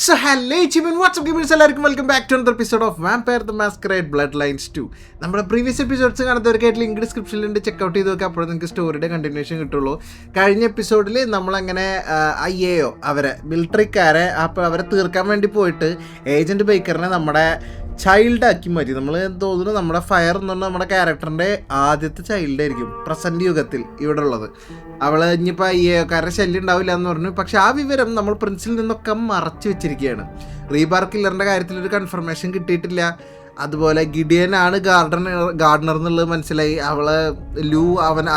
So hello Chimin, what's up gamers? എല്ലാവർക്കും welcome back to another episode of vampire the masquerade bloodlines 2. നമ്മുടെ previous episodes കാണുന്നവർക്കായിട്ട് link ഡിസ്ക്രിപ്ഷനിലുണ്ട്, check out ചെയ്ത് നോക്കുക. അപ്പോഴേ നിങ്ങൾക്ക് സ്റ്റോറിയുടെ കണ്ടിന്യൂഷൻ കിട്ടുള്ളൂ. കഴിഞ്ഞ എപ്പിസോഡിൽ നമ്മളങ്ങനെ IAO അവരെ മിലിറ്ററിക്കാരെ അപ്പോൾ അവരെ തീർക്കാൻ വേണ്ടി പോയിട്ട് ഏജൻറ്റ് ബേക്കറിനെ നമ്മുടെ ചൈൽഡാക്കി മാറ്റി. നമ്മൾ തോന്നുന്നു നമ്മുടെ ഫയർ എന്ന് പറഞ്ഞാൽ നമ്മുടെ ക്യാരക്ടറിൻ്റെ ആദ്യത്തെ ചൈൽഡായിരിക്കും പ്രസൻറ്റ് യുഗത്തിൽ ഇവിടെ ഉള്ളത്. അവൾ ഇനിയിപ്പോൾ IAOക്കാരുടെ ശല്യം ഉണ്ടാവില്ല എന്ന് പറഞ്ഞു. പക്ഷെ ആ വിവരം നമ്മൾ പ്രിൻസിൽ നിന്നൊക്കെ മറച്ചു വെച്ചിരിക്കുകയാണ്. റീബാർ കില്ലറിൻ്റെ കാര്യത്തിലൊരു കൺഫർമേഷൻ കിട്ടിയിട്ടില്ല. അതുപോലെ ഗിഡിയനാണ് ഗാർഡനർ എന്നുള്ളത് മനസ്സിലായി.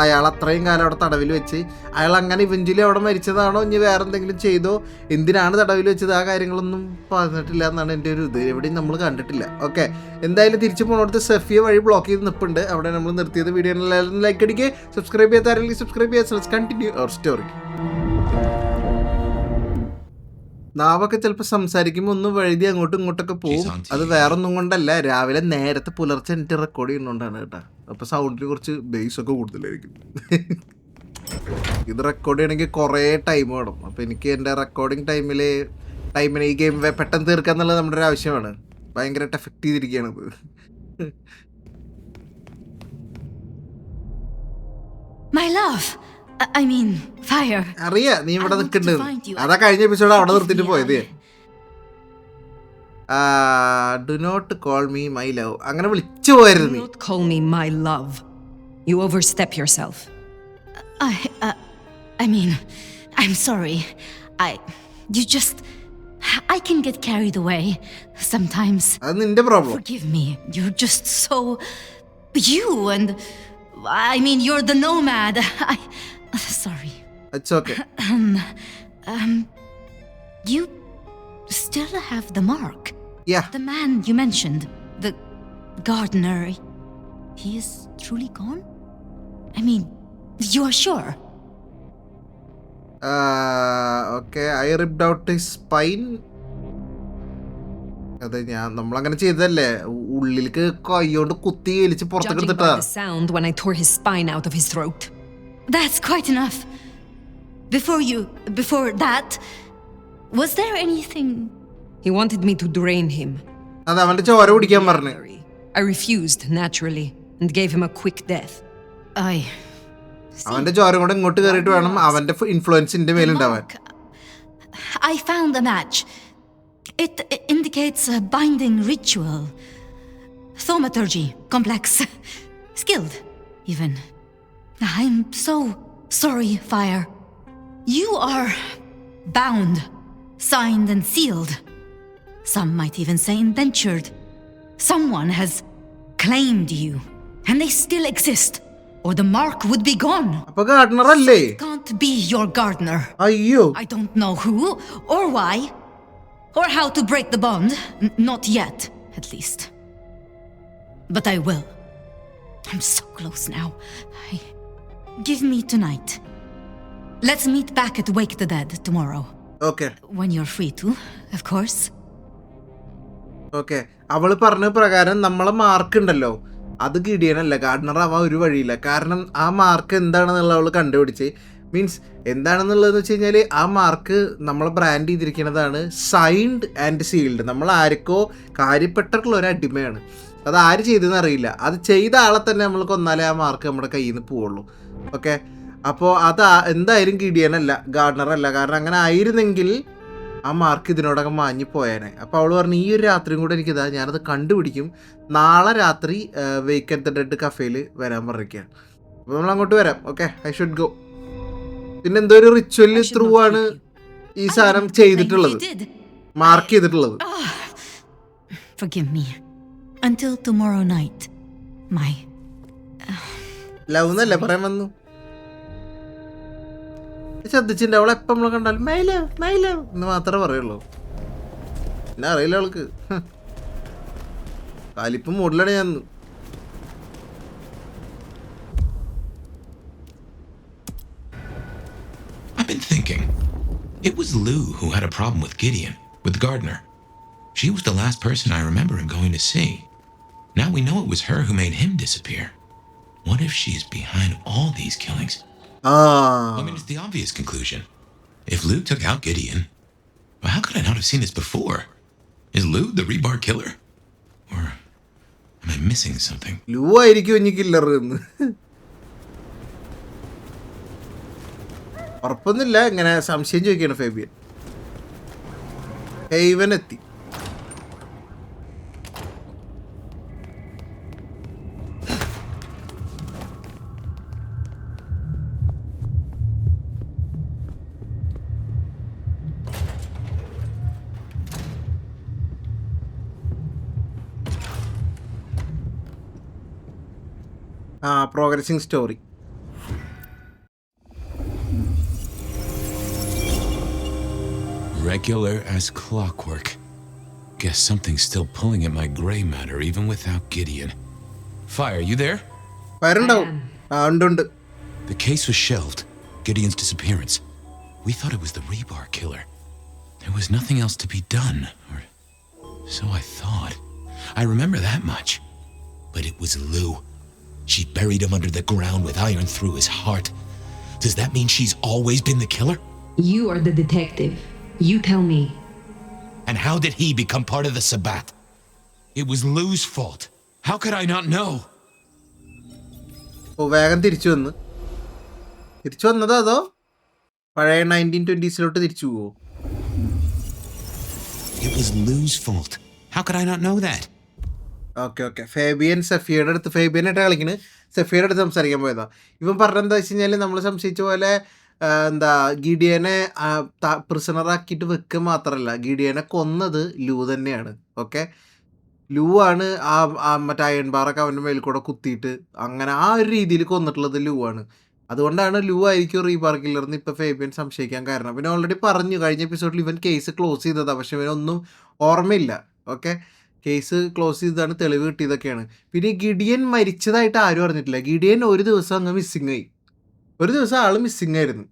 അയാൾ അത്രയും കാലം അവിടെ തടവിൽ വെച്ച് അയാൾ അങ്ങനെ ഇവഞ്ച്വലി അവിടെ മരിച്ചതാണോ ഇനി വേറെ എന്തെങ്കിലും ചെയ്തോ, എന്തിനാണ് തടവിൽ വെച്ചത്, ആ കാര്യങ്ങളൊന്നും പറഞ്ഞിട്ടില്ല എന്നാണ് എൻ്റെ ഒരു ഇത്. എവിടെയും നമ്മൾ കണ്ടിട്ടില്ല. ഓക്കെ, എന്തായാലും തിരിച്ചു പോകുന്നിടത്ത് സെഫിയ വഴി ബ്ലോക്ക് ചെയ്ത് നിൽപ്പുണ്ട്. അവിടെ നമ്മൾ നിർത്തിയത്. വീഡിയോ ലൈക്ക് അടിക്കുക, സബ്സ്ക്രൈബ് ചെയ്യാത്താരെങ്കിൽ സബ്സ്ക്രൈബ് ചെയ്യുക. Let's continue our story. നാവൊക്കെ ചിലപ്പോൾ സംസാരിക്കുമ്പോൾ ഒന്ന് വഴുതി അങ്ങോട്ടും ഇങ്ങോട്ടൊക്കെ പോകും. അത് വേറൊന്നും കൊണ്ടല്ല, രാവിലെ നേരത്തെ പുലർച്ചെ എനിക്ക് റെക്കോർഡ് ചെയ്യുന്നതുകൊണ്ടാണ് കേട്ടോ. അപ്പോൾ സൗണ്ടിന് കുറച്ച് ബേസൊക്കെ കൂടുതലായിരിക്കും. ഇത് റെക്കോർഡ് ചെയ്യണമെങ്കിൽ കുറേ ടൈം വേണം. അപ്പോൾ എനിക്ക് എൻ്റെ റെക്കോർഡിങ് ടൈമിന് ഈ ഗെയിം പെട്ടെന്ന് തീർക്കുക എന്നുള്ളത് നമ്മുടെ ഒരു ആവശ്യമാണ്. ഭയങ്കരമായിട്ട് effect ചെയ്തിരിക്കുകയാണത്. My love, I mean fire. അറിയാ നീ ഇവിടെ നിൽക്കുന്നുണ്ട്. അതാ കഴിഞ്ഞ എപ്പിസോഡ് അവിടെ നിർത്തിട്ട് പോയത്. Do not call me my love. അങ്ങനെ വിളിച്ചു പോയിരുന്നു. Do not call me my love. You overstep yourself. I mean, I'm sorry. I can get carried away sometimes. അത് നിന്റെ problem. Forgive me. You're just so you and I mean you're the nomad. Sorry. It's okay. You still have the mark. Yeah. The man you mentioned, the gardener, he is truly gone? I mean, you are sure? Okay, I ripped out his spine. അതെ, നമ്മളങ്ങനെ ചെയ്തല്ലേ, ഉള്ളിലേക്ക് കൈയോണ്ട് കുത്തി വലിച്ച് പുറത്തേക്ക് എടുത്തിട്ടാ. Judging by the sound when I tore his spine out of his throat. That's quite enough. Before that, was there anything? He wanted me to drain him. അത് അവന്റെ ചോര കുടിക്കാൻ പറഞ്ഞു. I refused naturally and gave him a quick death. അവന്റെ ചോര കൊണ്ട് ഇങ്ങോട്ട് കയറിയിട്ട് വേണം അവന്റെ ഇൻഫ്ലുവൻസിന്റെ മേലുണ്ടാവാൻ. I found a match. It indicates a binding ritual. Thaumaturgy, complex, skilled even. I'm so sorry, Fire. You are bound, signed and sealed. Some might even say indentured. Someone has claimed you, and they still exist, or the mark would be gone. അപ്പൊ Gardner അല്ലേ? Can't be your gardener. അയ്യോ. I don't know who or why or how to break the bond. Not yet, at least. But I will. I'm so close now. Give me tonight. Let's meet back at Wake the Dead tomorrow. Okay. When you're free to, of course. Okay. അവള് പറഞ്ഞ പ്രകാരം നമ്മളെ mark ഉണ്ടല്ലോ, അത് ഗിഡിയനല്ല, Gardner ആവാൻ ഒരു വഴിയില്ല. കാരണം ആ മാർക്ക് എന്താണെന്നുള്ള അവൾ കണ്ടുപിടിച്ച്. മീൻസ് എന്താണെന്നുള്ളതെന്ന് വെച്ച് കഴിഞ്ഞാൽ ആ മാർക്ക് നമ്മൾ ബ്രാൻഡ് ചെയ്തിരിക്കുന്നതാണ് സൈൻഡ് ആൻഡ് സീൽഡ്. നമ്മൾ ആർക്കോ കാര്യപ്പെട്ടിട്ടുള്ള ഒരു അടിമയാണ്. അത് ആര് ചെയ്തതെന്ന് അറിയില്ല. അത് ചെയ്ത ആളെ തന്നെ നമ്മൾ കൊന്നാലേ ആ മാർക്ക് നമ്മുടെ കയ്യിൽ നിന്ന് പോവുള്ളൂ. ഓക്കെ, അപ്പോൾ അത് എന്തായാലും ഗിഡിയനല്ല, ഗാർഡനറല്ല. കാരണം അങ്ങനെ ആയിരുന്നെങ്കിൽ ആ മാർക്ക് ഇതിനോടൊക്കെ മാഞ്ഞു പോയേനെ. അപ്പോൾ അവൾ പറഞ്ഞു ഈ ഒരു രാത്രിയും കൂടെ എനിക്കിതാ, ഞാനത് കണ്ടുപിടിക്കും. നാളെ രാത്രി വെയ്ക്ക് അറ്റ് ദ ഡെഡ് കഫേയിൽ വരാൻ പറഞ്ഞിരിക്കുകയാണ്. അപ്പോൾ നമ്മൾ അങ്ങോട്ട് വരാം. Okay, I should go. പിന്നെ എന്തോ ഒരു റിച്വല് ത്രൂ ആണ് ഈ സാധനം ചെയ്തിട്ടുള്ളത്, മാർക്ക് ചെയ്തിട്ടുള്ളത്. Forgive me. Until tomorrow night. My love എന്നല്ലേ പറയാൻ വന്നു. ശ്രദ്ധിച്ചിട്ടുണ്ട്, അവളെ എപ്പം നമ്മളെ കണ്ടാലും മൈ ലവ് മൈ ലവ് എന്ന് മാത്രമേ പറയുള്ളൂ. പിന്നെ അറിയില്ല അവൾക്ക്. കാലിപ്പം മൂടിലാണ് ഞാൻ. I've been thinking. It was Lou who had a problem with Gideon, with Gardner. She was the last person I remember him going to see. Now we know it was her who made him disappear. What if she's behind all these killings? I mean, it's the obvious conclusion. If Lou took out Gideon, Well, how could I not have seen this before? Is Lou the rebar killer? Or am I missing something? ലൂ ആയിരിക്കും ഇനി killer എന്ന് ഉറപ്പൊന്നുമില്ല. ഇങ്ങനെ സംശയം ചോദിക്കണം Fabian. ഹെയ്വൻ എത്തി. Progressing story. Regular as clockwork. Guess something's still pulling at my gray matter even without Gideon. Fire, you there? വരണ്ടാവും. ഉണ്ട്. The case was shelved. Gideon's disappearance. We thought it was the rebar killer. There was nothing else to be done, or so I thought. I remember that much. But it was Lou. She buried him under the ground with iron through his heart. Does that mean she's always been the killer? You are the detective. You tell me. And how did he become part of the Sabbath? It was Lou's fault. How could I not know? വേഗം തിരിച്ചു വന്നതോ അതോ പഴയ 1920s തിരിച്ചു പോവോ? It was Lou's fault. How could I not know that? Okay. Fabian സെഫിയുടെ അടുത്ത് ഫേബിയനായിട്ട് കളിക്കണ്. സെഫിയുടെ അടുത്ത് സംസാരിക്കാൻ പോയതാ. ഇവൻ പറഞ്ഞെന്താ വെച്ച് കഴിഞ്ഞാൽ നമ്മൾ സംശയിച്ച പോലെ ഗിഡിയനെ പ്രിസണറാക്കിയിട്ട് വെക്കുക മാത്രമല്ല, ഗിഡിയനെ കൊന്നത് ലൂ തന്നെയാണ്. ഓക്കെ, ലൂ ആണ് മറ്റേ അയൺ ബാറൊക്കെ അവൻ്റെ മേൽ കൂടെ കുത്തിയിട്ട് അങ്ങനെ ആ ഒരു രീതിയിൽ കൊന്നിട്ടുള്ളത് ലൂ ആണ്. അതുകൊണ്ടാണ് ലൂ ആയിരിക്കും റീബാർ കില്ലർന്ന് ഇപ്പോൾ ഫേബിയൻ സംശയിക്കാൻ കാരണം. പിന്നെ ഓൾറെഡി പറഞ്ഞു കഴിഞ്ഞ എപ്പിസോഡിൽ ഇവൻ കേസ് ക്ലോസ് ചെയ്തതാണ്, പക്ഷെ ഇവനൊന്നും ഓർമ്മയില്ല. ഓക്കെ, കേസ് ക്ലോസ് ചെയ്തതാണ്, തെളിവ് കിട്ടിയതൊക്കെയാണ്. പിന്നെ ഗിഡിയൻ മരിച്ചതായിട്ട് ആരും അറിഞ്ഞിട്ടില്ല. ഗിഡിയൻ ഒരു ദിവസം അങ്ങ് മിസ്സിങ് ആയി. ഒരു ദിവസം ആൾ മിസ്സിങ് ആയിരുന്നു.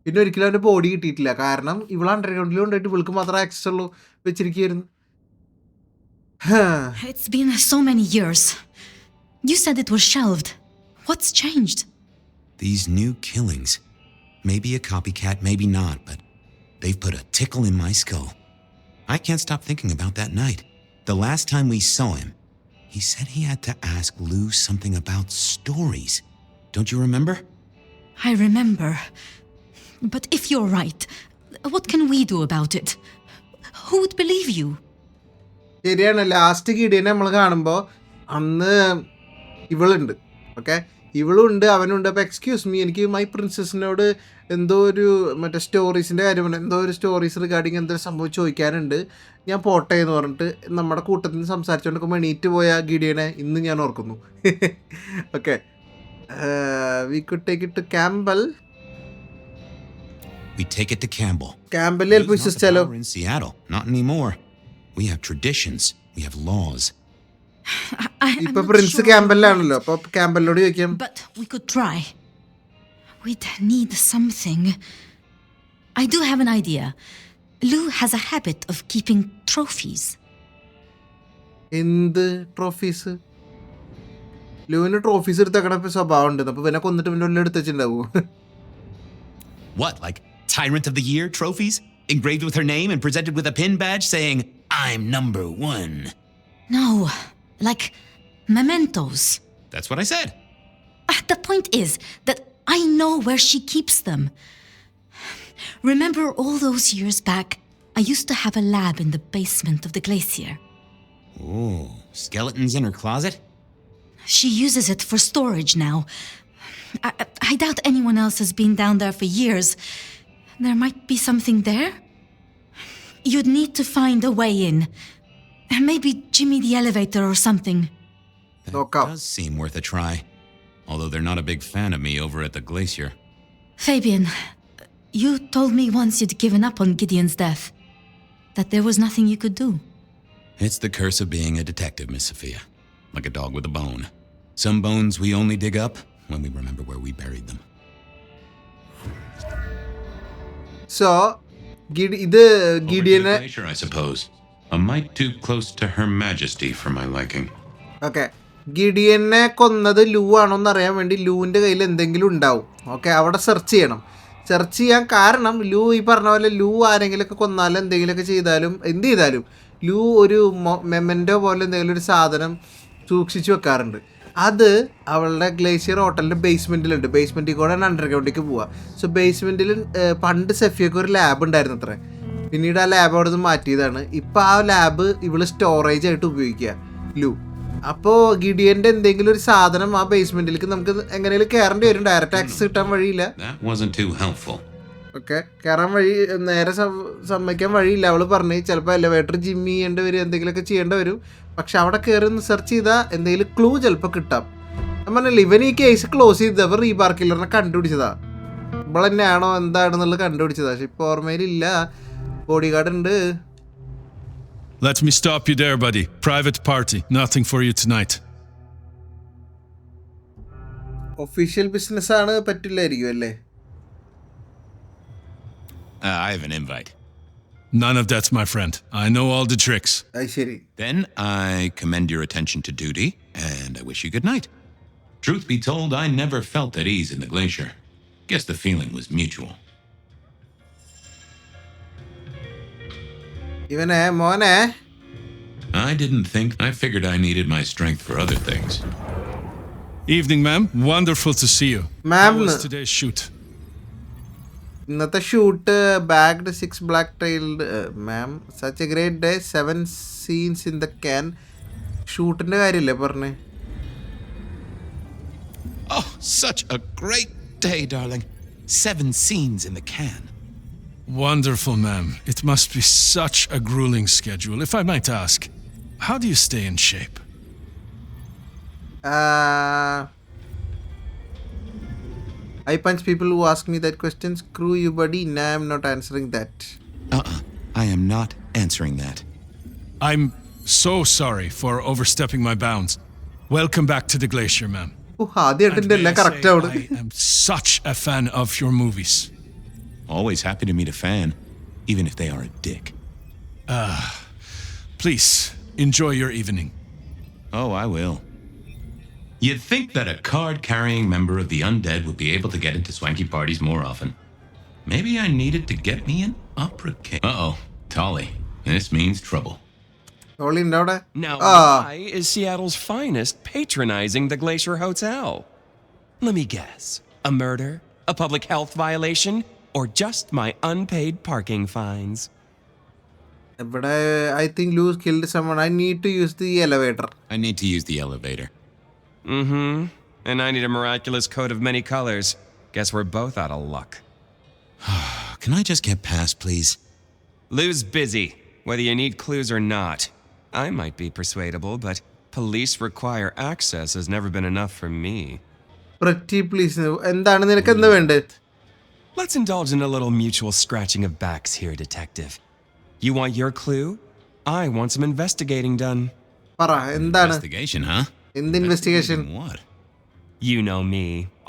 പിന്നെ ഒരിക്കലും അവൻ്റെ ബോഡി കിട്ടിയിട്ടില്ല. കാരണം ഇവൾ അണ്ടർഗ്രൗണ്ടിൽ കൊണ്ടുപോയിട്ട് ഇവൾക്ക് മാത്രം ആക്സസ് ഉള്ളൂ വെച്ചിരിക്കുകയായിരുന്നു. It's been so many years. You said it was shelved. What's changed? These new killings. Maybe a copycat, maybe not, but they've put a tickle in my skull. I can't stop thinking about that night. The last time we saw him, he said he had to ask Lou something about stories. Don't you remember? I remember. But if you're right, what can we do about it? Who would believe you? ശരിയാണ്. Last ഗിഡിയനെ നമ്മൾ കാണുമ്പോൾ അന്ന് ഇവളുണ്ട്. Okay, ഇവളുണ്ട്, അവനുണ്ട്. അപ്പോൾ excuse me, എനിക്ക് my പ്രിൻസസിനോട് എന്തോ ഒരു മറ്റേ സ്റ്റോറീസിൻ്റെ കാര്യമാണ്, എന്തോ ഒരു സ്റ്റോറീസ് റിഗാർഡിങ് എന്തൊരു സംഭവം ചോദിക്കാനുണ്ട്, ഞാൻ പോട്ടെ എന്ന് പറഞ്ഞിട്ട് നമ്മുടെ കൂട്ടത്തിൽ നിന്ന് സംസാരിച്ചുകൊണ്ടൊക്കെ എണീറ്റ് പോയ ഗിഡിയനെ ഇന്ന് ഞാൻ ഓർക്കുന്നു. Okay, we could take it to Campbell. We take it to Campbell. ക്യാമ്പലിൽ ഏൽപ്പ് വിശ്വസിച്ചാലോ? In Seattle, not anymore. We have traditions. We have laws. I'm ഇപ്പൊ not പ്രിൻസ് sure ക്യാമ്പലിലാണല്ലോ, right, അപ്പോൾ ക്യാമ്പലിനോട് ചോദിക്കാം. but we could try. We'd need something. I do have an idea. Lou has a habit of keeping trophies. എന്ത് trophies? ലൂവിന് trophies എടുത്തേക്കണ സ്വഭാവം ഉണ്ട്. അപ്പോൾ പിന്നെ കൊന്നിട്ട് പിന്നെ ഉള്ളിൽ എടുത്ത് വെച്ചിട്ടുണ്ടാവൂ. What, like Tyrant of the Year trophies? Engraved with her name and presented with a pin badge saying, I'm number one. No, like mementos. That's what I said. The point is that I know where she keeps them. Remember all those years back, I used to have a lab in the basement of the Glacier. Oh, skeletons in her closet? She uses it for storage now. I doubt anyone else has been down there for years. There might be something there. You'd need to find a way in. Maybe Jimmy the elevator or something. That Okay. does seem worth a try. Although they're not a big fan of me over at the Glacier. Fabian, you told me once you'd given up on Gideon's death. That there was nothing you could do. It's the curse of being a detective, Miss Sophia. Like a dog with a bone. Some bones we only dig up when we remember where we buried them. So ഇത് ഗിഡിയനെ Glacier, I suppose. A mite too close to Her Majesty for my liking. Okay, ഗിഡിയനെ കൊന്നത് Lou ആണോന്ന് അറിയാൻ വേണ്ടി ലൂവിൻ്റെ കയ്യിൽ എന്തെങ്കിലും ഉണ്ടാവും. Okay, അവിടെ സെർച്ച് ചെയ്യണം. സെർച്ച് ചെയ്യാൻ കാരണം ലൂ ഈ പറഞ്ഞ പോലെ ലൂ ആരെങ്കിലുമൊക്കെ കൊന്നാലും എന്തെങ്കിലുമൊക്കെ ചെയ്താലും എന്ത് ചെയ്താലും ലൂ ഒരു മെമൻറ്റോ പോലെ എന്തെങ്കിലും ഒരു സാധനം സൂക്ഷിച്ച് വെക്കാറുണ്ട്. അത് അവളുടെ ഗ്ലേഷ്യർ ഹോട്ടലിൻ്റെ ബേസ്മെൻറ്റിലുണ്ട്. ബേസ്മെൻറ്റിൽ കൂടെയാണ് അണ്ടർഗ്രൗണ്ടിലേക്ക് പോവുക. സോ ബേസ്മെൻറ്റിൽ പണ്ട് സെഫിയൊക്കെ ഒരു ലാബ് ഉണ്ടായിരുന്നു അത്രേ. പിന്നീട് ആ ലാബ് അവിടെ നിന്ന് മാറ്റിയതാണ്. ഇപ്പോൾ ആ ലാബ് ഇവള് സ്റ്റോറേജ് ആയിട്ട് ഉപയോഗിക്കുക ലൂ. അപ്പോൾ ഗിഡിയൻ്റെ എന്തെങ്കിലും ഒരു സാധനം ആ ബേസ്മെൻറ്റിലേക്ക് നമുക്ക് എങ്ങനെയും കയറേണ്ടി വരും. ഡയറക്റ്റ് ആക്സസ് കിട്ടാൻ വഴിയില്ല. ഓക്കെ, കയറാൻ വഴി നേരെ സമ്മതിക്കാൻ വഴിയില്ല. അവൾ പറഞ്ഞ് ചിലപ്പോൾ എലവേറ്റർ ജിമ്മി ചെയ്യേണ്ടി വരും, എന്തെങ്കിലുമൊക്കെ ചെയ്യേണ്ടി വരും. പക്ഷെ അവിടെ കയറി ഒന്ന് സെർച്ച് ചെയ്താൽ എന്തെങ്കിലും ക്ലൂ ചിലപ്പോൾ കിട്ടാം. ഞാൻ പറഞ്ഞില്ല, ഇവൻ ഈ കേസ് ക്ലോസ് ചെയ്തവർ റീബാർ കില്ലറിനെ കണ്ടുപിടിച്ചതാ. ഇവൾ തന്നെയാണോ എന്താണെന്നുള്ളത് കണ്ടുപിടിച്ചതാ. പക്ഷെ ഇപ്പോൾ ഓർമ്മയിലില്ല. ബോഡി ഗാർഡ് ഉണ്ട്. Let me stop you there, buddy. Private party. Nothing for you tonight. Official business ആണ്, പറ്റില്ലായിരിക്കും അല്ലേ? I have an invite. None of that, my friend. I know all the tricks. അത് ശരി. Then I commend your attention to duty, and I wish you good night. Truth be told, I never felt at ease in the Glacier. Guess the feeling was mutual. ഇവനെ മോനെ, I didn't think. I figured I needed my strength for other things. Evening, ma'am. Wonderful to see you. Ma'am. How was today's shoot? ഇന്നത്തെ shoot bagged 6 black tailed ma'am. Such a great day, 7 scenes in the can. ഷൂട്ടിൻ്റെ കാര്യമില്ലേ പറഞ്ഞേ? Oh, such a great day, darling. 7 scenes in the can. Wonderful, ma'am. It must be such a grueling schedule. If I might ask, how do you stay in shape? I punch people who ask me that question. Screw you, buddy. Nah, I'm not answering that. I am not answering that. I'm so sorry for overstepping my bounds. Welcome back to the Glacier, ma'am. ആദ്യമായിട്ട് And may എല്ലാം I correct say, ആവുന്നു. I am such a fan of your movies. Always happy to meet a fan, even if they are a dick. Please, enjoy your evening. Oh, I will. You'd think that a card-carrying member of the undead would be able to get into swanky parties more often. Maybe I needed to get me an opera cake. Uh-oh, Tolly. This means trouble. Tolly ഉണ്ടോ അവിടെ? Now, why is Seattle's finest patronizing the Glacier Hotel? Let me guess. A murder? A public health violation? Or just my unpaid parking fines? ഇവിടെ I think Lou killed someone. I need to use the elevator. I need to use the elevator. Mm-hmm. And I need a miraculous coat of many colors. Guess we're both out of luck. Can I just get past, please? Lou's busy, whether you need clues or not. I might be persuadable, but police require access has never been enough for me. Pretty please. എന്താണ് നിനക്ക് എന്താ വേണ്ടത്? Let's indulge in a little mutual scratching of backs here, detective. You want your clue? I want some investigating done. പറ എന്താണ്? Investigation, huh? എന്ത് investigation? What? You know me,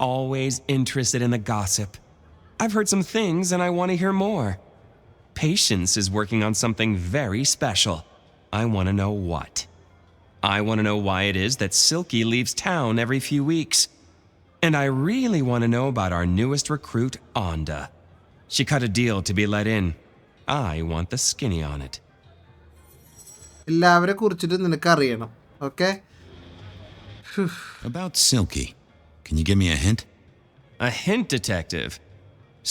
always interested in the gossip. I've heard some things and I want to hear more. Patience is working on something very special. I want to know what. I want to know why it is that Silky leaves town every few weeks. And I really want to know about our newest recruit, Onda. She cut a deal to be let in. I want the skinny on it. എല്ലാവരെ കുറിച്ചിട്ട് നിനക്ക് അറിയണം. Okay? About Silky. Can you give me a hint? A hint, detective.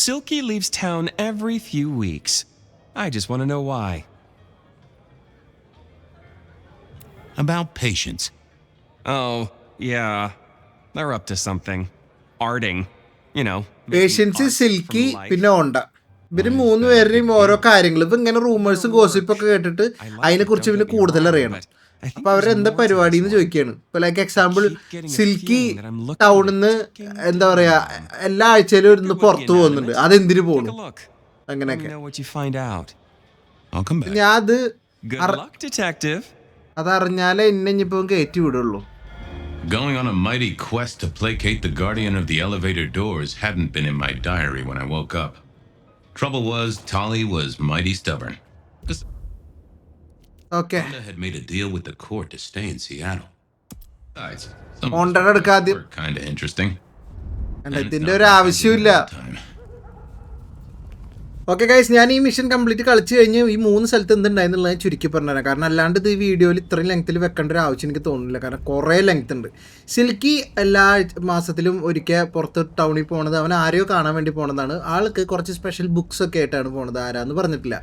Silky leaves town every few weeks. I just want to know why. About Patience. Oh, yeah. They're up to something. Arting. You know. Patience, silky, പിന്നെ ഓണ്ട. ഇവര് 3 പേരുടെയും ഓരോ കാര്യങ്ങൾ ഇപ്പം ഇങ്ങനെ റൂമേഴ്സും ഗോസിപ്പൊക്കെ കേട്ടിട്ട് അതിനെക്കുറിച്ച് പിന്നെ കൂടുതൽ അറിയണം. അപ്പൊ അവരെന്താ പരിപാടി എന്ന് ചോദിക്കുകയാണ്. ഇപ്പൊ ലൈക്ക് എക്സാമ്പിൾ സിൽക്കി ടൗണിൽ നിന്ന് എന്താ പറയാ എല്ലാ ആഴ്ചയിലും ഇരുന്ന് പുറത്തു പോകുന്നുണ്ട്. അതെന്തിനു പോകണം അങ്ങനെയൊക്കെ. ഞാൻ അതറിഞ്ഞാലേ എന്നെ ഇനിയിപ്പോ കയറ്റി വിടുള്ളൂ. Going on a mighty quest to placate the guardian of the elevator doors hadn't been in my diary when I woke up. Trouble was, Tolly was mighty stubborn. Okay. Onda had made a deal with the court to stay in Seattle. Besides, some Onda were kind of interesting. ഇതിന്റെ ഒരു ആവശ്യമില്ല. Okay guys, ഞാൻ ഈ mission complete കളിച്ച് കഴിഞ്ഞ് ഈ 3 സ്ഥലത്ത് എന്തുണ്ടായെന്നുള്ളത് ചുരുക്കി പറഞ്ഞുതരാം. കാരണം അല്ലാണ്ട് ഇത് ഈ വീഡിയോയിൽ ഇത്രയും ലെങ്ത്തിൽ വെക്കേണ്ട ഒരു ആവശ്യം എനിക്ക് തോന്നുന്നില്ല. കാരണം കുറേ ലെങ്ത് ഉണ്ട്. സിൽക്കി എല്ലാ മാസത്തിലും ഒരിക്കൽ പുറത്ത് ടൗണിൽ പോണത് അവൻ ആരെയോ കാണാൻ വേണ്ടി പോണതാണ്. ആൾക്ക് കുറച്ച് സ്പെഷ്യൽ ബുക്സ് ഒക്കെ ആയിട്ടാണ് പോണത്. ആരാന്ന് പറഞ്ഞിട്ടില്ല.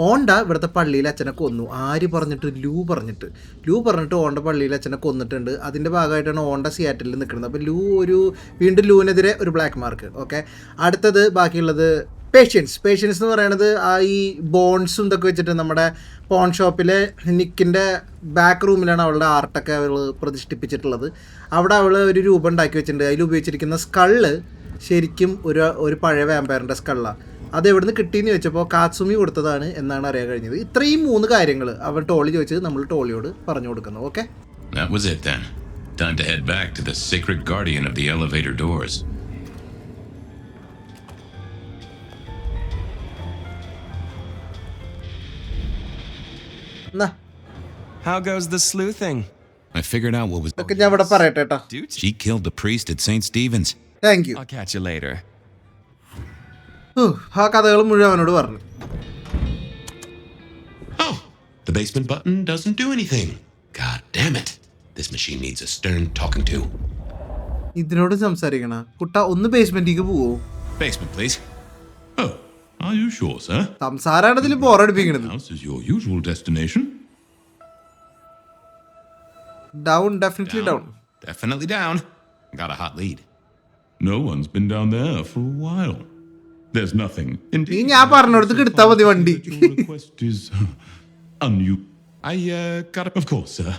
ഓണ്ട ഇവിടുത്തെ പള്ളിയിൽ അച്ഛനെ കൊന്നു. ആര് പറഞ്ഞിട്ട്? ലൂ പറഞ്ഞിട്ട് ഓണ്ട പള്ളിയിൽ അച്ഛനെ കൊന്നിട്ടുണ്ട്. അതിൻ്റെ ഭാഗമായിട്ടാണ് ഓണ്ട സിയാറ്റിൽ നിൽക്കുന്നത്. അപ്പോൾ വീണ്ടും ലൂവിനെതിരെ ഒരു ബ്ലാക്ക് മാർക്ക്. ഓക്കെ, അടുത്തത് ബാക്കിയുള്ളത് പേഷ്യൻസ് എന്ന് പറയുന്നത് ഈ ബോൺസും ഇതൊക്കെ വെച്ചിട്ട് നമ്മുടെ പോൺ ഷോപ്പിലെ നിക്കിൻ്റെ ബാക്ക് റൂമിലാണ് അവളുടെ ആർട്ടൊക്കെ അവൾ പ്രതിഷ്ഠിപ്പിച്ചിട്ടുള്ളത്. അവിടെ അവൾ ഒരു രൂപം ഉണ്ടാക്കി വെച്ചിട്ടുണ്ട്. അതിൽ ഉപയോഗിച്ചിരിക്കുന്ന സ്കള്ള് ശരിക്കും ഒരു പഴയ വാമ്പയറിൻ്റെ സ്കള്ളാണ്. അത് എവിടെ നിന്ന് കിട്ടിയെന്ന് ചോദിച്ചപ്പോൾ കാത്സുമി കൊടുത്തതാണ് എന്നാണ് അറിയാൻ കഴിഞ്ഞത്. ഇത്രയും 3 കാര്യങ്ങൾ അവൻ ടോളി ചോദിച്ചത് നമ്മൾ ടോളിയോട് പറഞ്ഞു കൊടുക്കുന്നു. Okay, That was it then. Time to head back to the sacred guardian of the elevator doors. How goes the sleuthing? I figured out what was. ഇതൊക്കെ ഞാൻ ഇവിടെ പറയട്ടെ കേട്ടോ. She killed the priest at St. Stephen's. Thank you. I'll catch you later. ആ കഥകൾ മുഴുവൻ അവനോട് പറഞ്ഞു. Oh, the basement button doesn't do anything. God damn it. This machine needs a stern talking to. ഇതിനോട് സംസാരിക്കണ കുട്ട, ഒന്ന് ബേസ്മെന്റിലേക്ക് പോവോ? Basement, please. Oh, are you sure, sir? സംസാരാണ് ഇതിൽ ബോറടിപ്പിക്കണത്. House is your usual destination. Down, definitely down. Definitely down. Got a hot lead. No one's been down there for a while. There's nothing. നീ Indeed, ഞാൻ പറഞ്ഞോടത്ത് എടുത്താ മതി വണ്ടി. your request is unusual. I got it, of course, sir.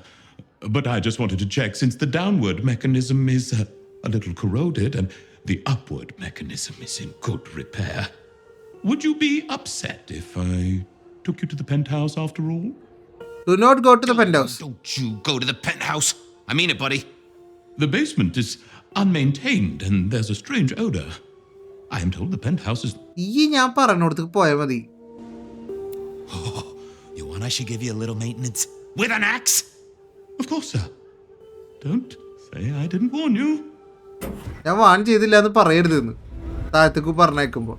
But I just wanted to check since the downward mechanism is a little corroded and the upward mechanism is in good repair. Would you be upset if I took you to the penthouse after all? Do not go to the penthouse. Don't you go to the penthouse. I mean it, buddy. The basement is unmaintained and there's a strange odor. I am told the penthouse is... ഈ ഞാൻ പറഞ്ഞോടത്ത് പോയാൽ മതി. You want I should give you a little maintenance with an axe? Of course, sir. Don't say I didn't warn you. ഞാൻ warn ചെയ്തില്ല എന്ന് പറയരുതെന്ന് താഴത്തേക്ക് പറഞ്ഞേക്കുമ്പോൾ.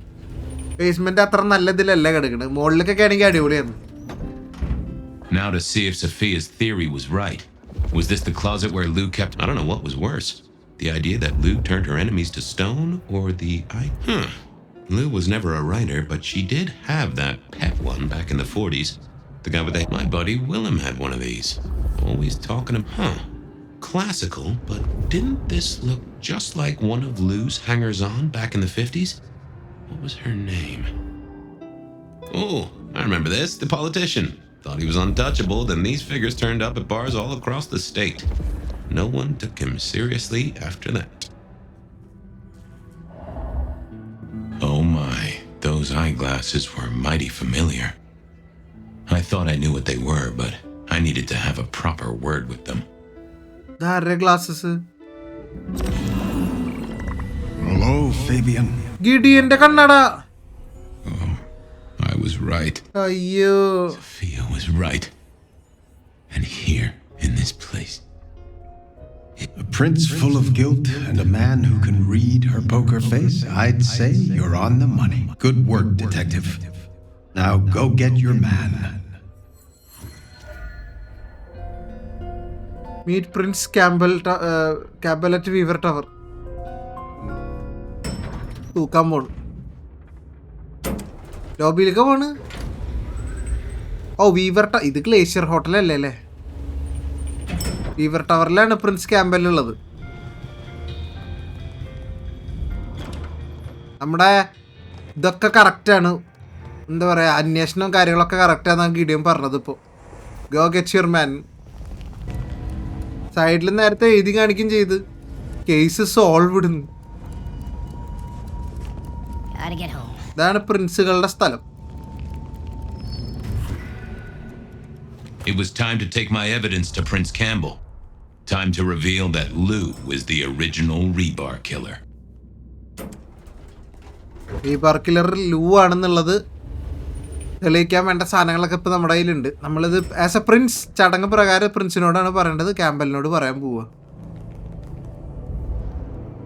Basement അത്ര നല്ലതിലല്ല കിടക്കണത്. മുകളിലേക്കൊക്കെ ആണെങ്കിൽ അടിപൊളിയാണ്. Now to see if Sophia's theory was right. Was this the closet where Lou kept... I don't know what was worse. The idea that Lou turned her enemies to stone or Lou was never a writer, but she did have that pet one back in the 40s. The guy with the... My buddy Willem had one of these. Always talking of... Classical, but didn't this look just like one of Lou's hangers-on back in the 50s? What was her name? Oh, I remember this. The politician. Thought he was untouchable, then these figures turned up at bars all across the state. No one took him seriously after that. Oh my, those eyeglasses were mighty familiar. I thought I knew what they were, but I needed to have a proper word with them. Glasses. Hello, Fabian. ഗിഡിയന്റെ കണ്ണട. I was right. അയ്യോ. Sophia was right. And here, in this place. A prince full of guilt and a man who can read her poker face. I'd say you're on the money. Good work, detective. Now go get your man. Meet Prince Campbell at Weaver Tower. തൂക്കാൻ പോണു. ലോബിയിലേക്ക് പോണ്. ഇത് glacier ഹോട്ടലല്ലേ അല്ലേ? Weaver ടവറിലാണ് Prince Campbell ഉള്ളത്. നമ്മുടെ ഇതൊക്കെ കറക്റ്റാണ്. എന്താ പറയുക, അന്വേഷണവും കാര്യങ്ങളൊക്കെ കറക്റ്റാണെന്നാണ് ഗിഡിയൻ പറഞ്ഞത്. ഇപ്പോൾ ഗോ ഗെറ്റ് യുവർ മാൻ. സൈഡിൽ നേരത്തെ എഴുതി കാണിക്കുകയും ചെയ്ത് കേസ് സോൾവ് ഇടുന്നു. ഇതാണ് പ്രിൻസുകളുടെ സ്ഥലം. It was time to take my evidence to Prince Campbell. Time to reveal that Lou was the original rebar killer. Rebar killer Lou ആണെന്നുള്ളത് തെളിയിക്കാൻ വേണ്ട സാധനങ്ങളൊക്കെ ഇപ്പോൾ നമ്മുടെ കയ്യിലുണ്ട്. നമ്മളിത് ആസ് എ പ്രിൻസ് ചടങ്ങ് പ്രകാരം പ്രിൻസിനോടാണ് പറയേണ്ടത്, ക്യാമ്പലിനോട് പറയാൻ പോവുക.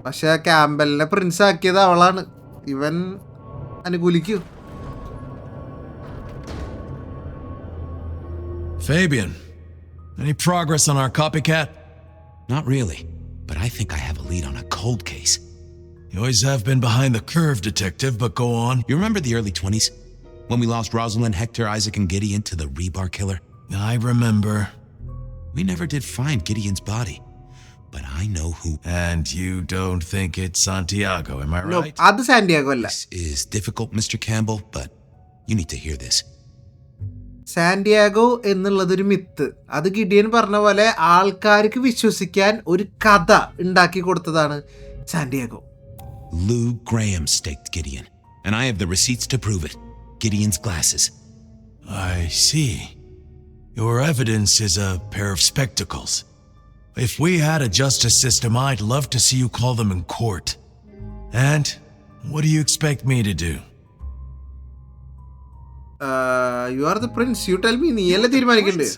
പക്ഷെ ക്യാമ്പലിനെ പ്രിൻസ് ആക്കിയത് അവളാണ്. ഇവൻ അനുകൂലിക്കൂ. Fabian, any progress on our copycat? Not really, but I think I have a lead on a cold case. You always have been behind the curve, Detective, but go on. You remember the early 20s? When we lost Rosalind, Hector, Isaac, and Gideon to the rebar killer? I remember. We never did find Gideon's body, but I know who. And you don't think it's Santiago, am I No, right? അത് Santiago അല്ല. This is difficult, Mr. Campbell, but you need to hear this. Santiago എന്നുള്ളതൊരു myth. അത് Gideon പറഞ്ഞ പോലെ ആൾക്കാർക്ക് വിശ്വസിക്കാൻ ഒരു കഥ ഉണ്ടാക്കി കൊടുത്തതാണ് Santiago. Lou Graham staked Gideon, and I have the receipts to prove it. Gideon's glasses. I see. Your evidence is a pair of spectacles. If we had a justice system, I'd love to see you call them in court. And what do you expect me to do? You are the prince. You tell me. നീയല്ലേ തീരുമാനിക്കണ്ടേ?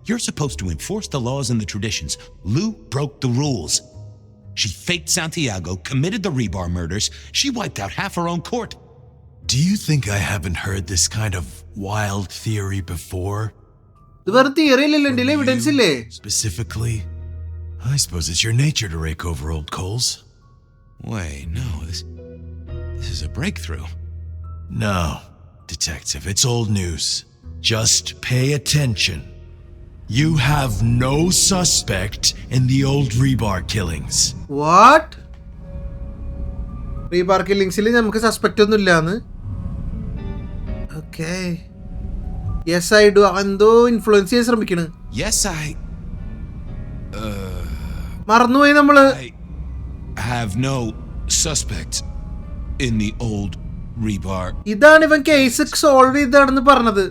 You're supposed to enforce the laws and the traditions. Lou broke the rules. She faked Santiago, committed the rebar murders. She wiped out half her own court. Do you think I haven't heard this kind of wild theory before? ഇത് വെറും theory അല്ലല്ലോ, ഇതിൽ evidence ഇല്ലേ? Specifically, I suppose it's your nature to rake over old coals. Wait, no, this is a breakthrough. No, Detective, it's old news. Just pay attention. You have no suspect in the old rebar killings. What? Rebar കില്ലിങ്സിൽ നമുക്ക് suspect ഒന്നും ഇല്ലാന്ന്. Okay. Yes I do. എന്തോ influence ചെയ്യാൻ ശ്രമിക്കണ്. Yes, മറന്നുപോയി നമ്മള്. I have no suspect in the old rebar. ഇതാണ് ഇവൻ കേസ് സോൾവ് ചെയ്താണെന്ന് പറഞ്ഞത്.